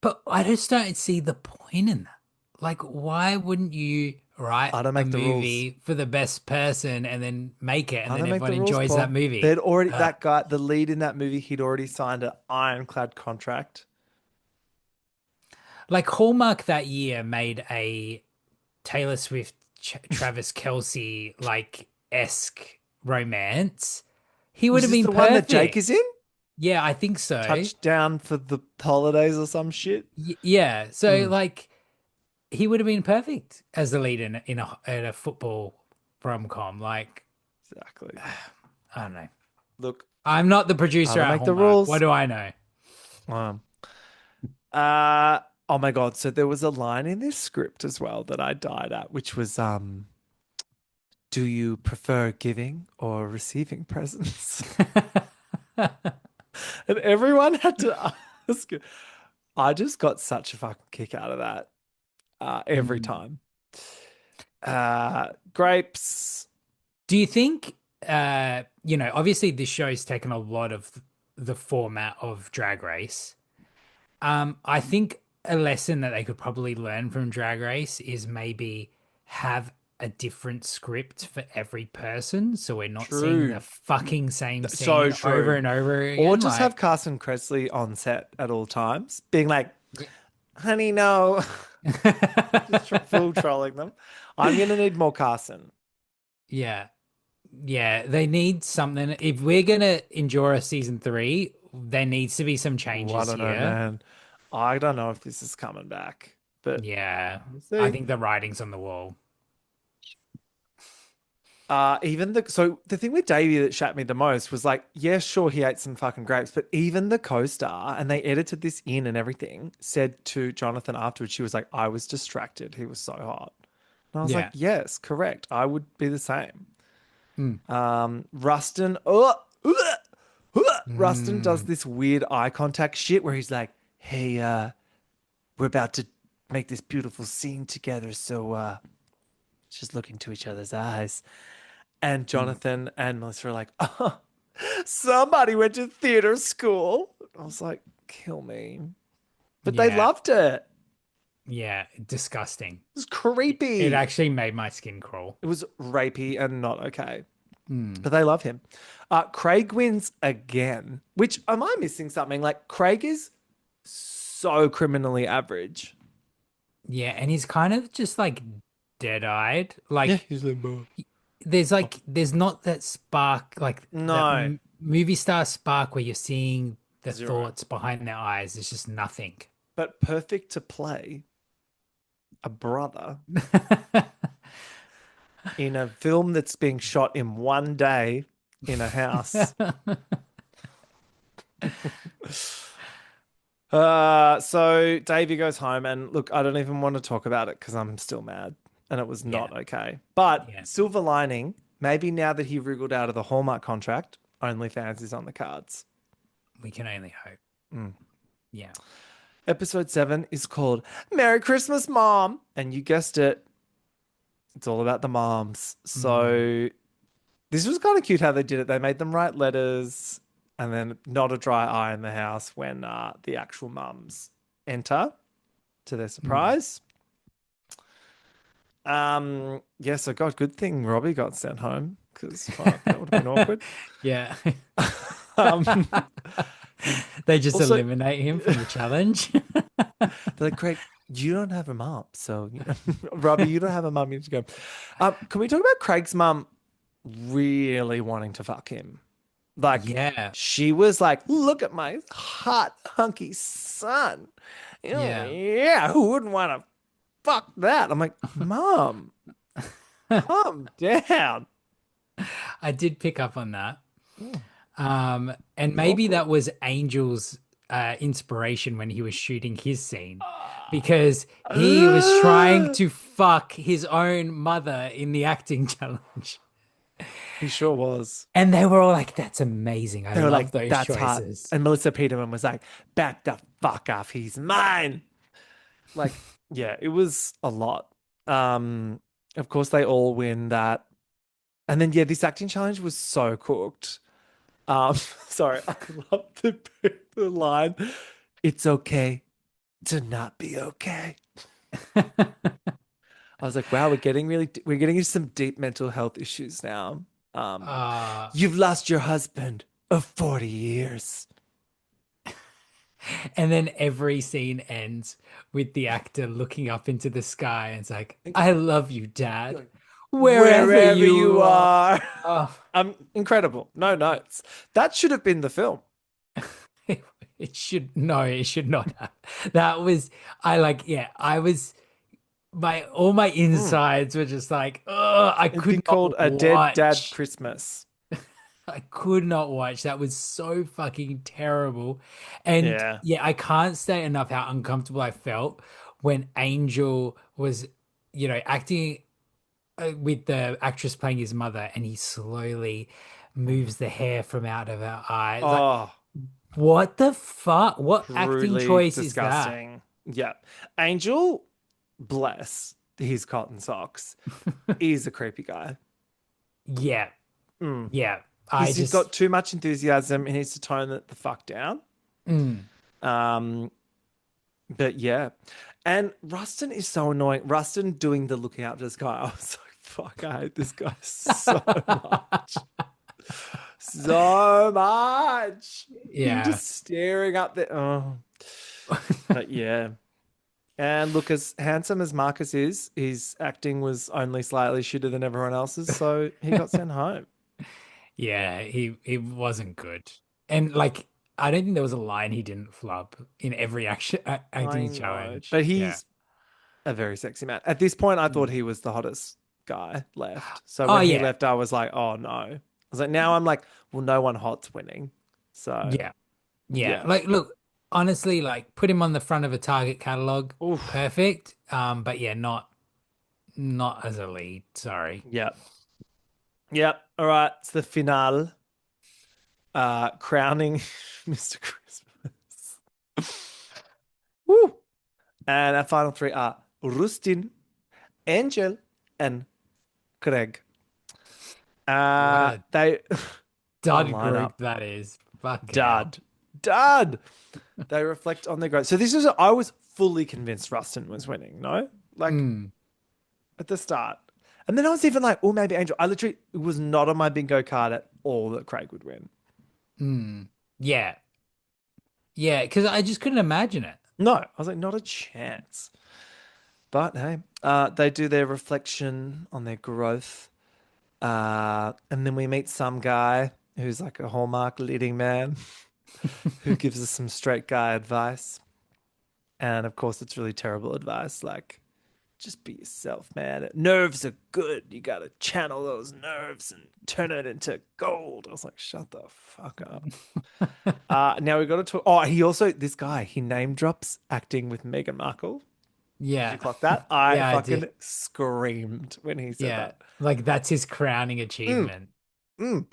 But I just don't see the point in that. Like, why wouldn't you write I don't a make the movie for the best person and then make it and I then don't make everyone the rules, enjoys Paul. that movie? They'd already that guy, the lead in that movie, he'd already signed an ironclad contract. Like Hallmark that year made a Taylor Swift, Travis Kelsey like esque romance. He would Was have this been the perfect. one that Jake is in? Yeah, I think so. Touchdown for the holidays or some shit. Yeah, so like he would have been perfect as the lead in a football rom-com. Like Exactly. I don't know. Look, I'm not the producer don't at make the Hallmark. rules. What do I know? Oh my God. So there was a line in this script as well that I died at, which was, do you prefer giving or receiving presents? And everyone had to ask. I just got such a fucking kick out of that every time. Grapes. Do you think obviously this show's taken a lot of the format of Drag Race. I think a lesson that they could probably learn from Drag Race is maybe have a different script for every person, so we're not seeing the fucking same So scene true. over and over again. Or just have Carson Kressley on set at all times, being like, honey, no. Just full trolling them. I'm going to need more Carson. Yeah. Yeah, they need something. If we're going to endure a season 3, there needs to be some changes I don't know, here. man. I don't know if this is coming back. But Yeah, see. I think the writing's on the wall. So the thing with Davey that shat me the most was like, yeah, sure, he ate some fucking grapes, but even the co-star, and they edited this in and everything, said to Jonathan afterwards, she was like, I was distracted. He was so hot. And I was like, yes, correct. I would be the same. Rustin, Rustin does this weird eye contact shit where he's like, hey, we're about to make this beautiful scene together, so just look into each other's eyes. And Jonathan and Melissa are like, oh, somebody went to theater school. I was like, kill me. But they loved it. Yeah, disgusting. It was creepy. It actually made my skin crawl. It was rapey and not okay. But they love him. Craig wins again, which, am I missing something? Like, Craig is so criminally average. Yeah, and he's kind of just like dead-eyed. Like he's like, there's not that spark, like that No, movie star spark where you're seeing the zero. thoughts behind their eyes. There's just nothing. But perfect to play a brother in a film that's being shot in one day in a house. So Davey goes home, and look, I don't even want to talk about it because I'm still mad, and it was not Yeah. okay. But Yeah. silver lining, maybe now that he wriggled out of the Hallmark contract, OnlyFans is on the cards. We can only hope. Yeah. Episode 7 is called Merry Christmas, Mom. And you guessed it, it's all about the moms. So this was kind of cute how they did it. They made them write letters and then not a dry eye in the house when the actual mums enter to their surprise. Yeah, so God, good thing Robbie got sent home because that would have been awkward. Yeah. Um, They just Also- eliminate him from the challenge. They're like, Craig, you don't have a mum. So, Robbie, you don't have a mum. You need to go. Can we talk about Craig's mum really wanting to fuck him? Like, Yeah. she was like, look at my hot, hunky son. Yeah. Yeah, who wouldn't want to fuck that? I'm like, Mom, calm down. I did pick up on that. And maybe that was Angel's inspiration when he was shooting his scene, because he was trying to fuck his own mother in the acting challenge. He sure was. And they were all like, that's amazing. I They were love like, those that's hot. choices. And Melissa Peterman was like, back the fuck off. He's mine. Like, yeah, it was a lot. Of course, they all win that. And then, yeah, this acting challenge was so cooked. Sorry, I love the line. It's okay to not be okay. I was like, wow, we're getting into some deep mental health issues now. You've lost your husband of 40 years. And then every scene ends with the actor looking up into the sky and it's like, I love you, Dad. Wherever you are. Oh, Incredible. No notes. That should have been the film. it should not have. That was, I was, all my insides were just like, oh, I It'd could be not called A Dead Dad watch. Christmas. I could not watch. That was so fucking terrible. And Yeah. I can't say enough how uncomfortable I felt when Angel was, acting with the actress playing his mother, and he slowly moves the hair from out of her eyes. Like, Oh, what the fuck? What acting truly choice disgusting. Yeah. Angel, bless his cotton socks, is a creepy guy. is that? Yeah. Mm. Yeah. He's got too much enthusiasm. He needs to tone it the fuck down. But yeah. And Rustin is so annoying. Rustin doing the looking out for this guy. I was like, fuck, I hate this guy so much. So much. Yeah. Him just staring up there. Oh. But yeah. And look, as handsome as Marcus is, his acting was only slightly shitter than everyone else's, so he got sent home. Yeah, he wasn't good. And like, I don't think there was a line he didn't flub in every acting I know, challenge. but Yeah. he's a very sexy man. At this point, I thought he was the hottest guy left. So Oh, when he yeah. left, I was like, oh no. I was like, now I'm like, well, no one hot's winning. So Yeah. Yeah. Like, look, honestly, like, put him on the front of a Target catalog. Oof. Perfect. But yeah, not as a lead. Sorry. Yep. All right. It's the finale. Crowning Mr. Christmas. Woo. And our final three are Rustin, Angel, and Craig. a They Dud lineup. group that is. Fuck hell. Dud. They reflect on their growth. So this is, I was fully convinced Rustin was winning, no? Like at the start. And then I was even like, oh, maybe Angel. I literally, it was not on my bingo card at all that Craig would win. Yeah. Yeah, because I just couldn't imagine it. No, I was like, not a chance. But hey, they do their reflection on their growth. And then we meet some guy who's like a Hallmark leading man who gives us some straight guy advice. And of course, it's really terrible advice. Like, just be yourself, man. Nerves are good. You got to channel those nerves and turn it into gold. I was like, shut the fuck up. Now we got to talk. Oh, this guy, he name drops acting with Meghan Markle. Did Yeah. you clock that? I Yeah, I fucking did. screamed when he said Yeah. that. Like that's his crowning achievement. Mm.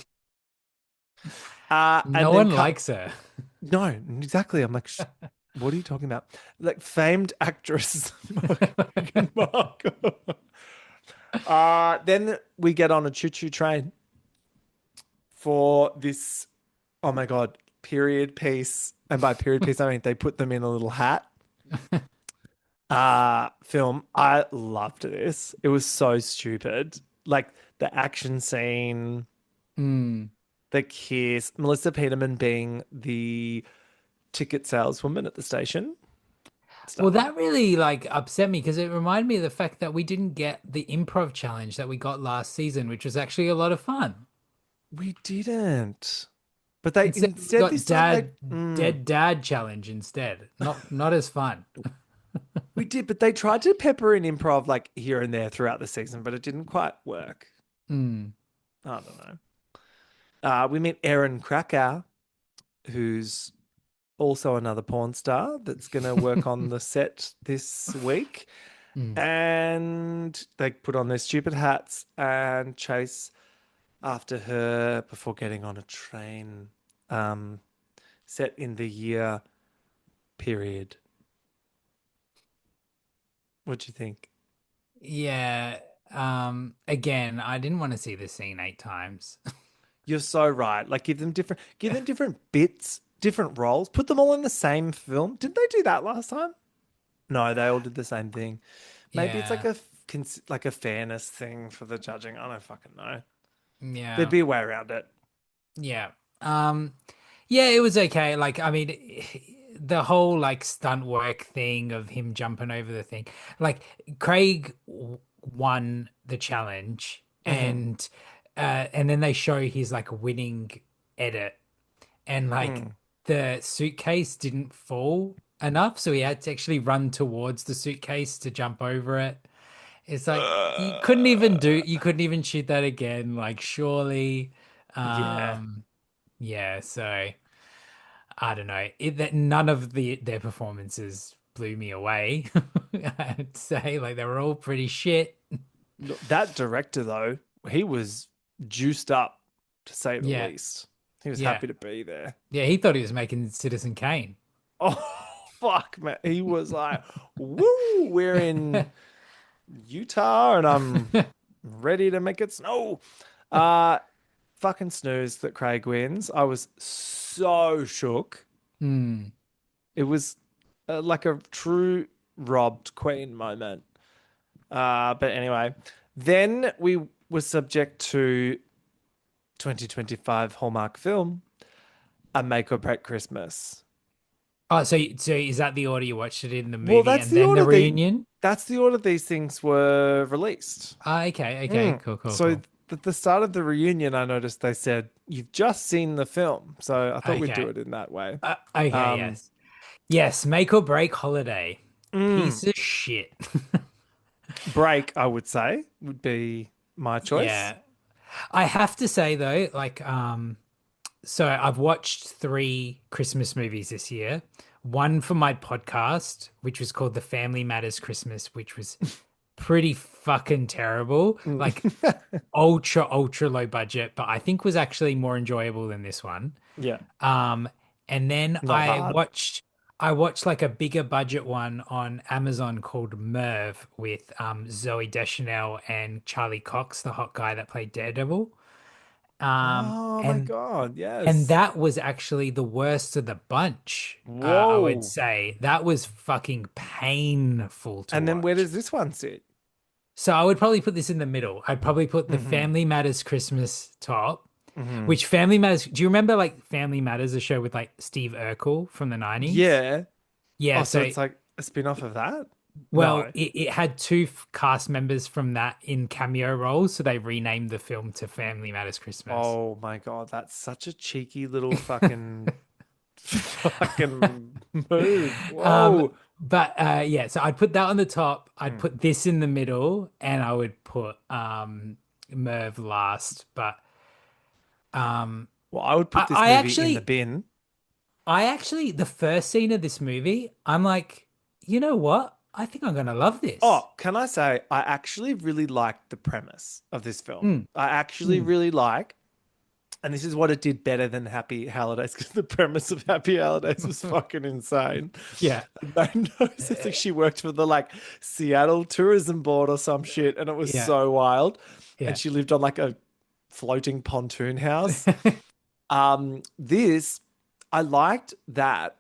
No And then one likes her. No, exactly. I'm like, what are you talking about? Like famed actress Meghan Markle. Then we get on a choo-choo train for this, oh my God, period piece. And by period piece, I mean they put them in a little hat. Film. I loved this. It was so stupid. Like the action scene, Mm. the kiss, Melissa Peterman being the ticket saleswoman at the station. Well, that really like upset me because it reminded me of the fact that we didn't get the improv challenge that we got last season, which was actually a lot of fun. We didn't. But they Instead, we instead got this time dead dad challenge instead. Not as fun. we did, but they tried to pepper in improv like here and there throughout the season, but it didn't quite work. Mm. I don't know. We meet Erin Krakow, who's also another porn star that's going to work on the set this week. Mm. And they put on their stupid hats and chase after her before getting on a train set in the year period. What'd you think? Yeah. Again, I didn't want to see this scene 8 times. You're so right. Like give them different bits, different roles. Put them all in the same film. Didn't they do that last time? No, they all did the same thing. Maybe it's like Yeah. like a fairness thing for the judging. I don't fucking know. Yeah. There'd be a way around it. Yeah. Yeah, it was okay. Like, I mean, the whole like stunt work thing of him jumping over the thing. Like Craig won the challenge and then they show his like winning edit and like the suitcase didn't fall enough, so he had to actually run towards the suitcase to jump over it. It's like you couldn't even shoot that again, like surely. Yeah. Yeah, so I don't know. That none of their performances blew me away. I'd say like they were all pretty shit. Look, that director though, he was juiced up to say the Yeah, least. He was yeah, happy to be there. yeah. He thought he was making Citizen Kane. Oh fuck, man. He was like, woo, we're in Utah and I'm ready to make it snow. Fucking snooze that Craig wins. I was so shook. Hmm. It was like a true robbed queen moment. But anyway, then we were subject to 2025 Hallmark film, A Make or Break Christmas. Oh, so is that the order you watched it in the Well, movie that's and the then order the reunion? that's the order these things were released. Ah, okay, cool, So cool. at the start of the reunion, I noticed they said, you've just seen the film. So I thought we'd do Okay, it in that way. okay, yes, yes. Make or break holiday. Mm, Piece of shit. break, I would say, would be my choice. Yeah. I have to say though, like, so I've watched 3 Christmas movies this year. One for my podcast, which was called The Family Matters Christmas, which was pretty fucking terrible. Like ultra low budget, but I think was actually more enjoyable than this one. Yeah, And then not hard. I watched like a bigger budget one on Amazon called Merv with Zoe Deschanel and Charlie Cox, the hot guy that played Daredevil. Oh my And God, and yes. that was actually the worst of the bunch. I would Whoa. say that was fucking painful to And then where watch. does this one sit? So I would probably put this in the middle. I'd probably put the Hmm. Family Matters Christmas top, Hmm. which Family Matters. Do you remember like Family Matters, a show with like Steve Urkel from the 90s? Yeah. Yeah, Oh, so so it's like a spin-off of that? Well, No. it had two cast members from that in cameo roles, so they renamed the film to Family Matters Christmas. Oh my God, that's such a cheeky little fucking move. Um, Whoa. but yeah, so I'd put that on the top. I'd Mm. put this in the middle, and I would put Merv last. But um, Well, I would put I, this I movie in the actually, bin. I actually, the first scene of this movie, I'm like, you know what? I think I'm gonna love this. Oh, can I say, I actually really like the premise of this film. Mm, I actually mm, really like, and this is what it did better than Happy Holidays, because the premise of Happy Holidays was fucking insane. yeah, It made no sense. Like she worked for the like Seattle Tourism Board or some shit, and it was yeah, so wild. And yeah, she lived on like a floating pontoon house. This, I liked that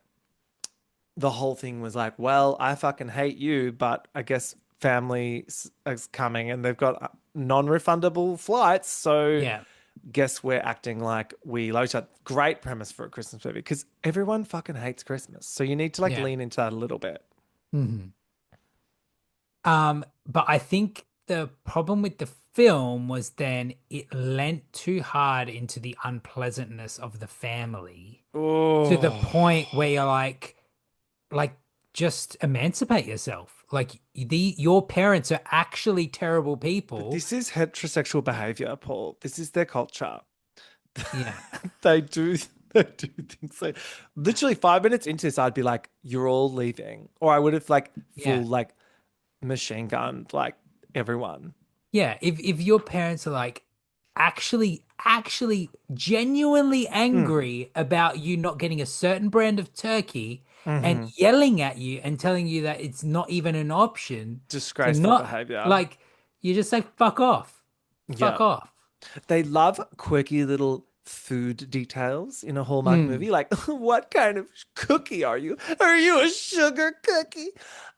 the whole thing was like, well, I fucking hate you, but I guess family is coming and they've got non-refundable flights. So yeah, guess we're acting like we love each other. Great premise for a Christmas movie because everyone fucking hates Christmas. So you need to like yeah. lean into that a little bit. Mhm. But I think the problem with the film was then it lent too hard into the unpleasantness of the family to the Oh, point where you're like, just emancipate yourself. Like your parents are actually terrible but people. this is heterosexual behavior, Paul. This is their culture. Yeah, They do they do things like literally 5 minutes into this, I'd be like, you're all leaving. Or I would have like yeah, full like machine gunned like everyone. yeah. If your parents are like actually genuinely Mm, angry about you not getting a certain brand of turkey and hmm. yelling at you and telling you that it's not even an option to Disgraceful not behavior. like you just say fuck off. Yeah. Fuck off. They love quirky little food details in a Hallmark Mm, movie. Like, what kind of cookie are you? Are you a sugar cookie?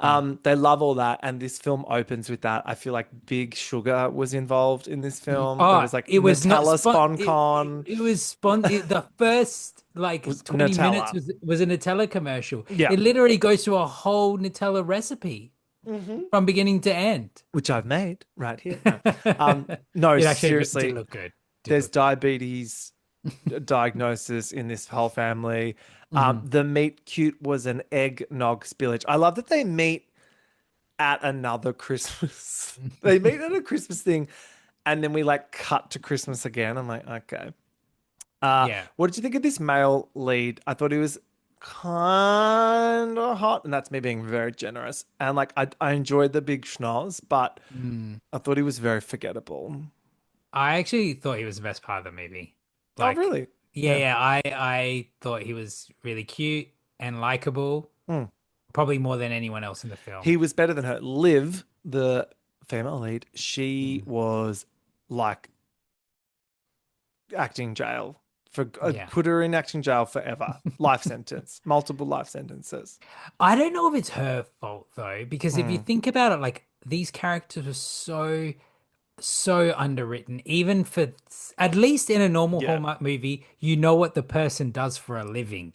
mm. They love all that. And this film opens with that. I feel like Big Sugar was involved in this film. There Oh, was like it was not Nutella spon Spon Con. it was the first like Was 20 minutes Nutella. was a Nutella commercial. Yeah. It literally goes through a whole Nutella recipe Hmm. from beginning to end. Which I've made right here. No, It actually did seriously, look good. Did there's look good. diabetes diagnosis in this whole family. Mhm. The meet cute was an eggnog spillage. I love that they meet at another Christmas. They meet at a Christmas thing, and then we like cut to Christmas again. I'm like, okay. Yeah. What did you think of this male lead? I thought he was kind of hot, and that's me being very generous. And like, I enjoyed the big schnoz, but Mm. I thought he was very forgettable. I actually thought he was the best part of the movie. Oh, Like, really? yeah, Yeah. yeah, I thought he was really cute and likable, Hmm. probably more than anyone else in the film. He was better than her. Liv, the female lead, she Mm. was like acting jail for Yeah. put her in acting jail forever. Life sentence, multiple life sentences. I don't know if it's her fault though, because if you Mm. think about it, like these characters were so underwritten. Even for at least in a normal Yeah. Hallmark movie, you know what the person does for a living.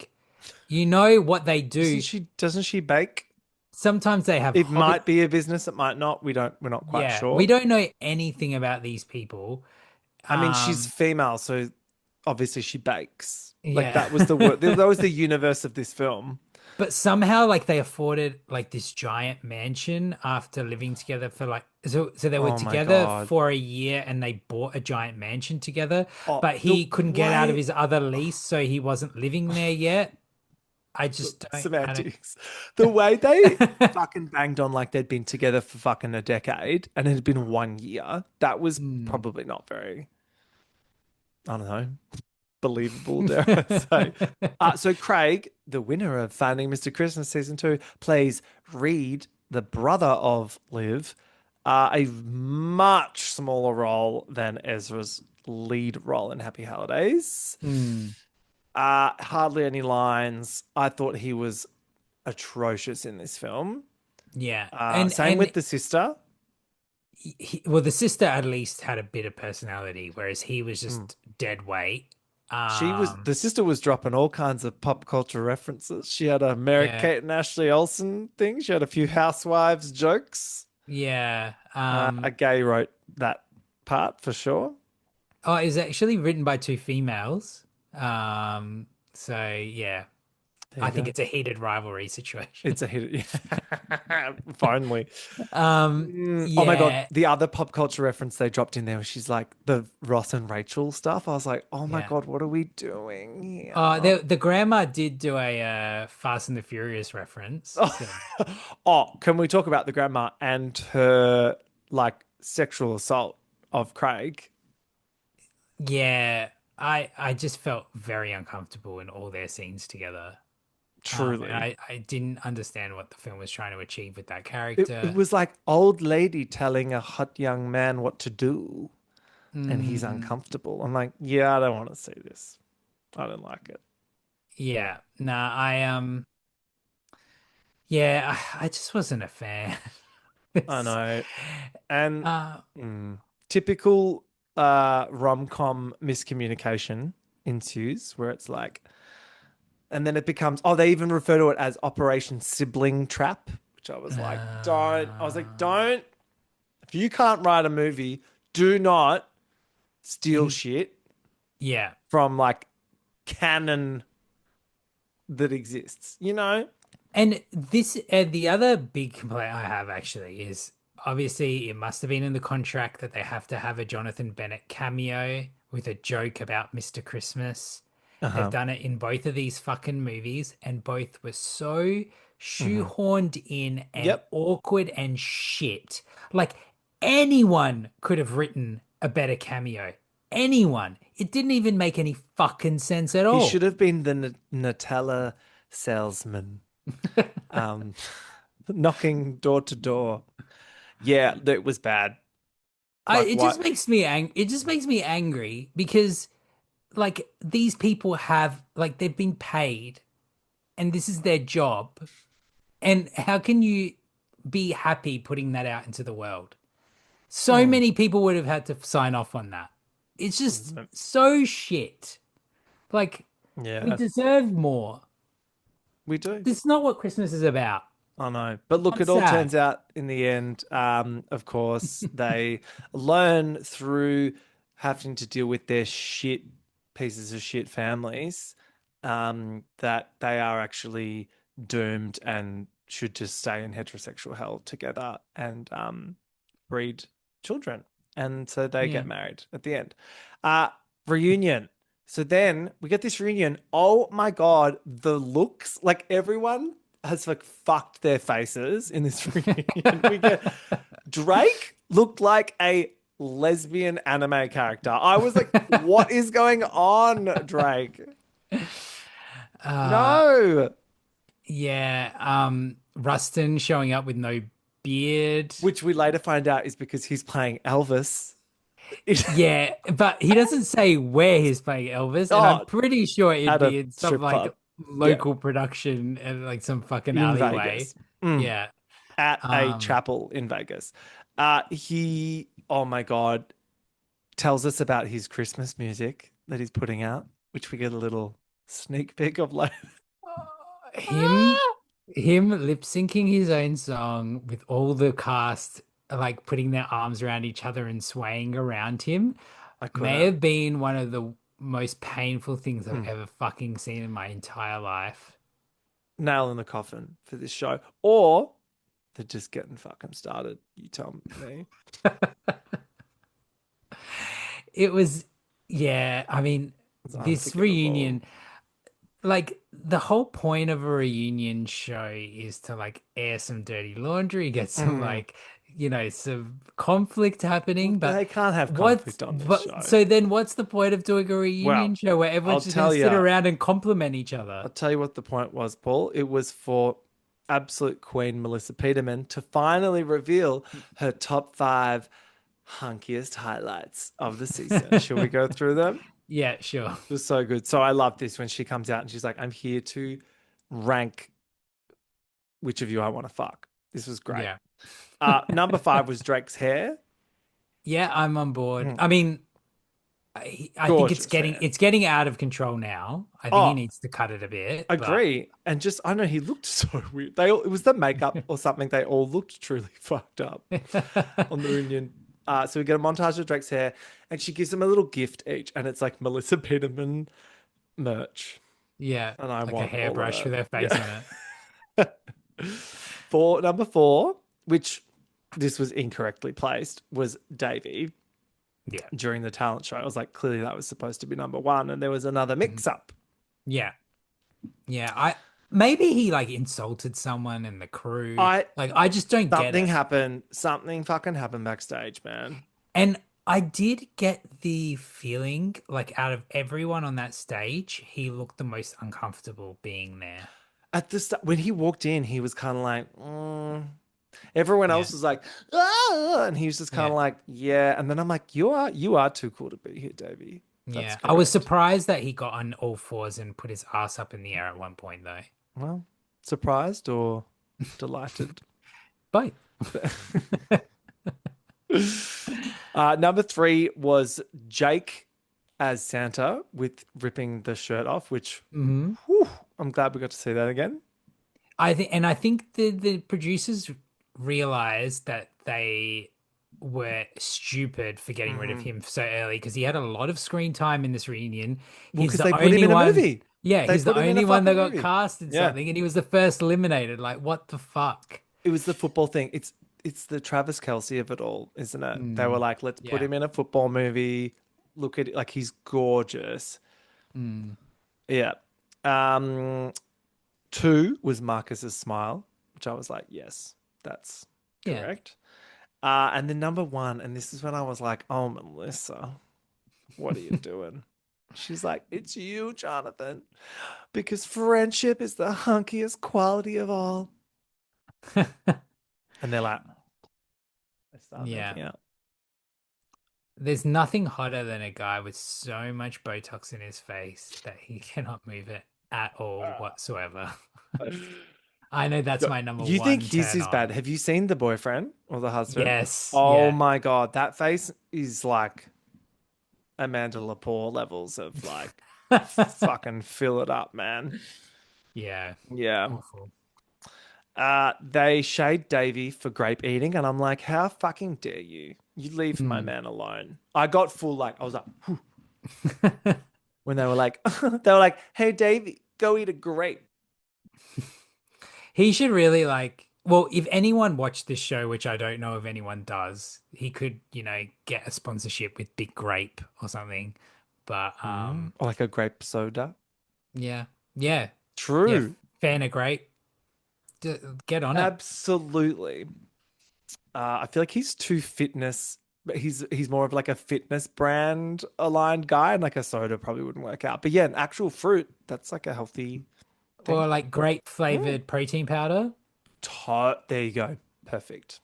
You know what they Doesn't do. she bake? Sometimes they have It hobby. might be a business, it might not. We're not quite Yeah, we sure. don't know anything about these people. I mean, she's Um, female, so obviously she bakes. Like yeah. that was the word. That was the universe of this film. But somehow like they afforded like this giant mansion after living together for like so they were Oh my together God. for a year and they bought a giant mansion together, Oh, but he couldn't get out of way his other lease, so he wasn't living there yet. I don't semantics. The way they fucking banged on like they'd been together for fucking a decade and it had been 1 year, that was Hmm. probably not very, I don't know, believable, dare I say. So Craig, the winner of Finding Mr. Christmas season 2, plays Reed, the brother of Liv, a much smaller role than Ezra's lead role in Happy Holidays. Hmm. Hardly any lines. I thought he was atrocious in this film. Yeah. Same with the sister. Well, the sister at least had a bit of personality, whereas he was Mm. just dead weight. The sister was dropping all kinds of pop culture references. She had a Mary Yeah, Kate and Ashley Olsen thing. She had a few housewives jokes. yeah. A gay wrote that part for sure. Oh, it's actually written by two females. So yeah, There I you think go. it's a heated rivalry situation. It's a hit. Finally. Oh my God. Yeah, The other pop culture reference they dropped in there, she's like the Ross and Rachel stuff. I was like, oh my yeah. God, what are we doing here? The grandma did do a Fast and the Furious reference. So Oh, can we talk about the grandma and her like sexual assault of Craig? yeah, I just felt very uncomfortable in all their scenes together. And Truly. I didn't understand what the film was trying to achieve with that It character. was like old lady telling a hot young man what to do, and he's Mm, uncomfortable. I'm like, yeah, I don't want to see this. I don't like it. yeah, nah, yeah, I just wasn't a fan. I It's, know. And uh, typical rom-com miscommunication ensues where it's like, and then it becomes, oh, they even refer to it as Operation Sibling Trap, which I was like, don't. I was like, uh, don't. If you can't write a movie, do not steal you, shit yeah, from like canon that exists, you know? and this the other big complaint I have actually is obviously it must have been in the contract that they have to have a Jonathan Bennett cameo with a joke about Mr. Christmas. They've Uh-huh. done it in both of these fucking movies, and both were so Hmm. shoehorned in and Yep. awkward and shit. Like anyone could have written a better cameo. Anyone. It didn't even make any fucking sense at He all. should have been the Nutella salesman, um, knocking door to door. Yeah, it was bad. Like It just what? makes me it just makes me angry because like these people have like they've been paid and this is their job. And how can you be happy putting that out into the world? So Mm, many people would have had to sign off on that. It's just mm, so shit. Like, we yeah, deserve more. we do. This is not what Christmas is about. I know. But look, I'm it all sad. turns out in the end, of course, they learn through having to deal with their shit pieces of shit families, that they are actually doomed and should just stay in heterosexual hell together and breed children. And so they Yeah. get married at the end. Uh, Reunion. So then we get this reunion. Oh my God, the looks, like everyone has like fucked their faces in this reunion. We get Drake looked like a lesbian anime character. I was like, what is going on, Drake? Uh, No. yeah. Rustin showing up with no beard. Which we later find out is because he's playing Elvis. Yeah, but he doesn't say where he's playing Elvis, and I'm Oh, pretty sure it'd at a be in some strip like club. Yeah, local production and like some fucking in alleyway. Vegas. Mm. Yeah. At a Um, chapel in Vegas. He, oh my God, tells us about his Christmas music that he's putting out, which we get a little sneak peek of later. him him lip syncing his own song with all the cast like putting their arms around each other and swaying around him I may couldn't. have been one of the most painful things I've Mm. ever fucking seen in my entire life. Nail in the coffin for this show. Or they're just getting fucking started. You tell me. It was, yeah, I mean, It's this unforgivable. reunion, like the whole point of a reunion show is to like air some dirty laundry, get some Mm. like, some conflict happening. But They can't have conflict on this show. so then what's the point of doing a Well, reunion show where I'll everyone's just going tell to sit you. around and compliment each other? I'll tell you what the point was, Paul. It was for absolute queen Melissa Peterman to finally reveal her top five hunkiest highlights of the season. Shall we go through them? Yeah, sure. It was so good. So I love this when she comes out and she's like, I'm here to rank which of you I want to fuck. This was great. Yeah. Number five was Drake's hair. Yeah, I'm on board. Mm. I mean, I think Gorgeous, man. it's getting out of control now. I think he Oh, needs to cut it a bit, but agree. And just, I know he looked so weird. It was the makeup or something. They all looked truly fucked up on the reunion. So we get a montage of Drake's hair, and she gives him a little gift each, and it's like Melissa Peterman merch, yeah, and I like a want all of hairbrush with it. her face Yeah. on For number 4, which this was incorrectly placed, was Davey it. Yeah. during the talent show. I was like, clearly that was supposed to be number 1, and there was another Mhm. mix-up. Yeah. Yeah. I maybe he like insulted someone in the crew. I Like I just don't get Something it. happened. Something fucking happened backstage, man. And I did get the feeling like out of everyone on that stage, he looked the most uncomfortable being there. At the start, when he walked in, he was kind of like, everyone Yeah. else was like, ah, and he was just kind Yeah. of like, yeah. And then I'm like, you are too cool to be here, Davey. That's Yeah. I was correct. surprised that he got on all fours and put his ass up in the air at one point though. Well, surprised or delighted? But Number 3 was Jake as Santa with ripping the shirt off, which Mhm. whew, I'm glad we got to see that again. I think the producers realized that they were stupid for getting rid of him so early because he had a lot of screen time in this reunion. Well, He's because the they put him only in a one. movie. Yeah, They he's the put him in a only one that fucking got movie. cast in Yeah. something, and he was the first eliminated. Like, what the fuck? It was the football thing. It's the Travis Kelce of it all, isn't it? They were Mm, like, let's put yeah. him in a football movie. Look at it, like he's gorgeous. Mm, Yeah. Um, 2 was Marcus's smile, which I was like, yes, that's yeah. correct. And then number 1, and this is when I was like, oh, Melissa, what are you doing? She's like, it's you, Jonathan, because friendship is the hunkiest quality of all. And they're like, they start Yeah. making out. There's nothing hotter than a guy with so much Botox in his face that he cannot move it at all whatsoever. I know that's Yo, my number you think one his turn is bad? on. Have you seen the boyfriend or the husband? Yes. Oh Yeah. my God, that face is like Amanda Lepore levels of like fucking fill it up, man. Yeah. Yeah. Awful. They shade Davey for grape eating, and I'm like, how fucking dare you? You leave my Mm. man alone. I got full like I was like, whew, when they were like, hey Davey, go eat a grape. He should really like, well, if anyone watched this show, which I don't know if anyone does, he could, get a sponsorship with Big Grape or something. But Or like a grape soda. yeah. Yeah. Yeah. True. Fan of Grape. Get on it. Absolutely. I feel like he's too fitness, but he's more of like a fitness brand aligned guy, and like a soda probably wouldn't work out. But yeah, an actual fruit, that's like a healthy thing. Or like grape flavored protein powder. There you go. Perfect.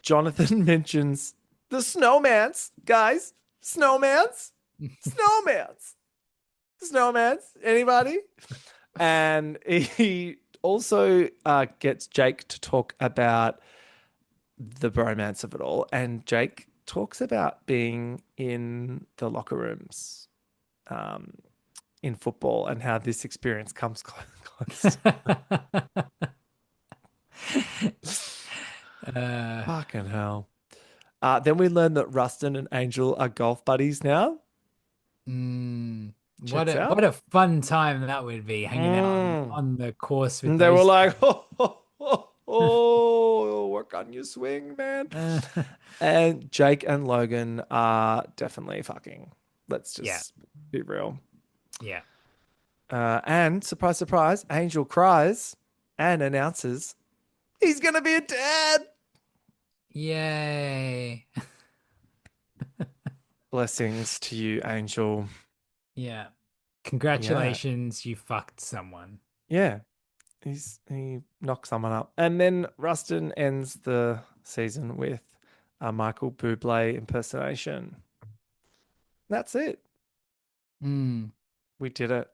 Jonathan mentions the snowmans, guys. Snowmans. Snowmans. Snowmans. Anybody? And he also gets Jake to talk about the bromance of it all. And Jake talks about being in the locker rooms in football and how this experience comes close. Fucking hell. Then we learn that Rustin and Angel are golf buddies now. What Checks a out. what a fun time that would be hanging out on the course with And they were those like, oh, work on your swing, man. And Jake and Logan are definitely fucking. Let's just be real. Yeah. And surprise, surprise, Angel cries and announces he's going to be a dad. Yay. Blessings to you, Angel. Yeah. Congratulations, you fucked someone. Yeah. He knocked someone up. And then Rustin ends the season with a Michael Bublé impersonation. That's it. We did it.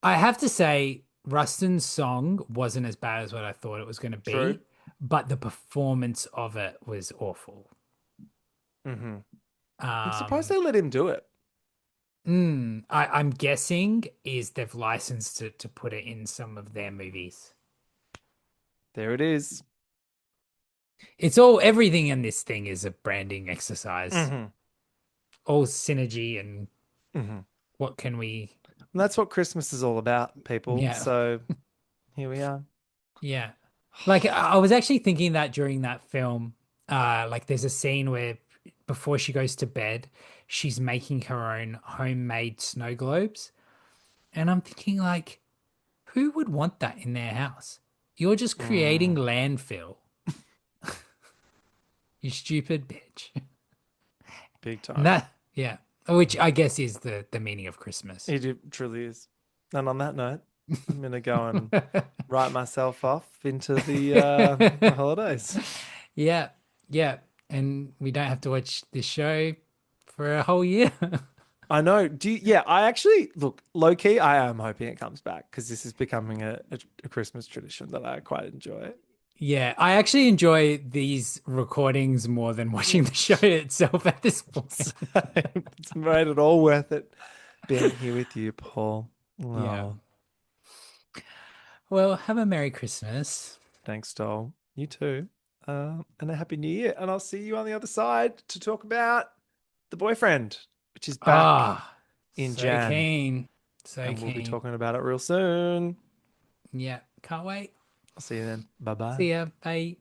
I have to say, Rustin's song wasn't as bad as what I thought it was going to be, True. but the performance of it was awful. Mm-hmm. I'm surprised Um, they let him do it. I'm guessing is they've licensed it to put it in some of their movies. There it is. It's all everything in this thing is a branding exercise. Mm-hmm. All synergy and Mm-hmm. what can we And that's what Christmas is all about, people. yeah. So here we are. Yeah. Like I was actually thinking that during that film, like there's a scene where before she goes to bed, she's making her own homemade snow globes. And I'm thinking like, who would want that in their house? You're just creating Mm, landfill. You stupid bitch. big And time. that, yeah. Which I guess is the meaning of Christmas. Truly is. And on that note, I'm gonna go and write myself off into the holidays. Yeah, yeah. And we don't have to watch this show for a whole year. I know. Yeah, I actually look low key. I am hoping it comes back because this is becoming a Christmas tradition that I quite enjoy. Yeah, I actually enjoy these recordings more than watching the show itself at this point. It's made it all worth it being here with you, Paul. Yeah. Oh, Well, have a Merry Christmas. thanks, doll. You too. And a happy new year. And I'll see you on the other side to talk about The Boyfriend, which is back Ah, in so Jan. keen. So And we'll be keen. talking about it real soon. Yeah, can't wait. I'll see you then. Bye bye. See ya. Bye.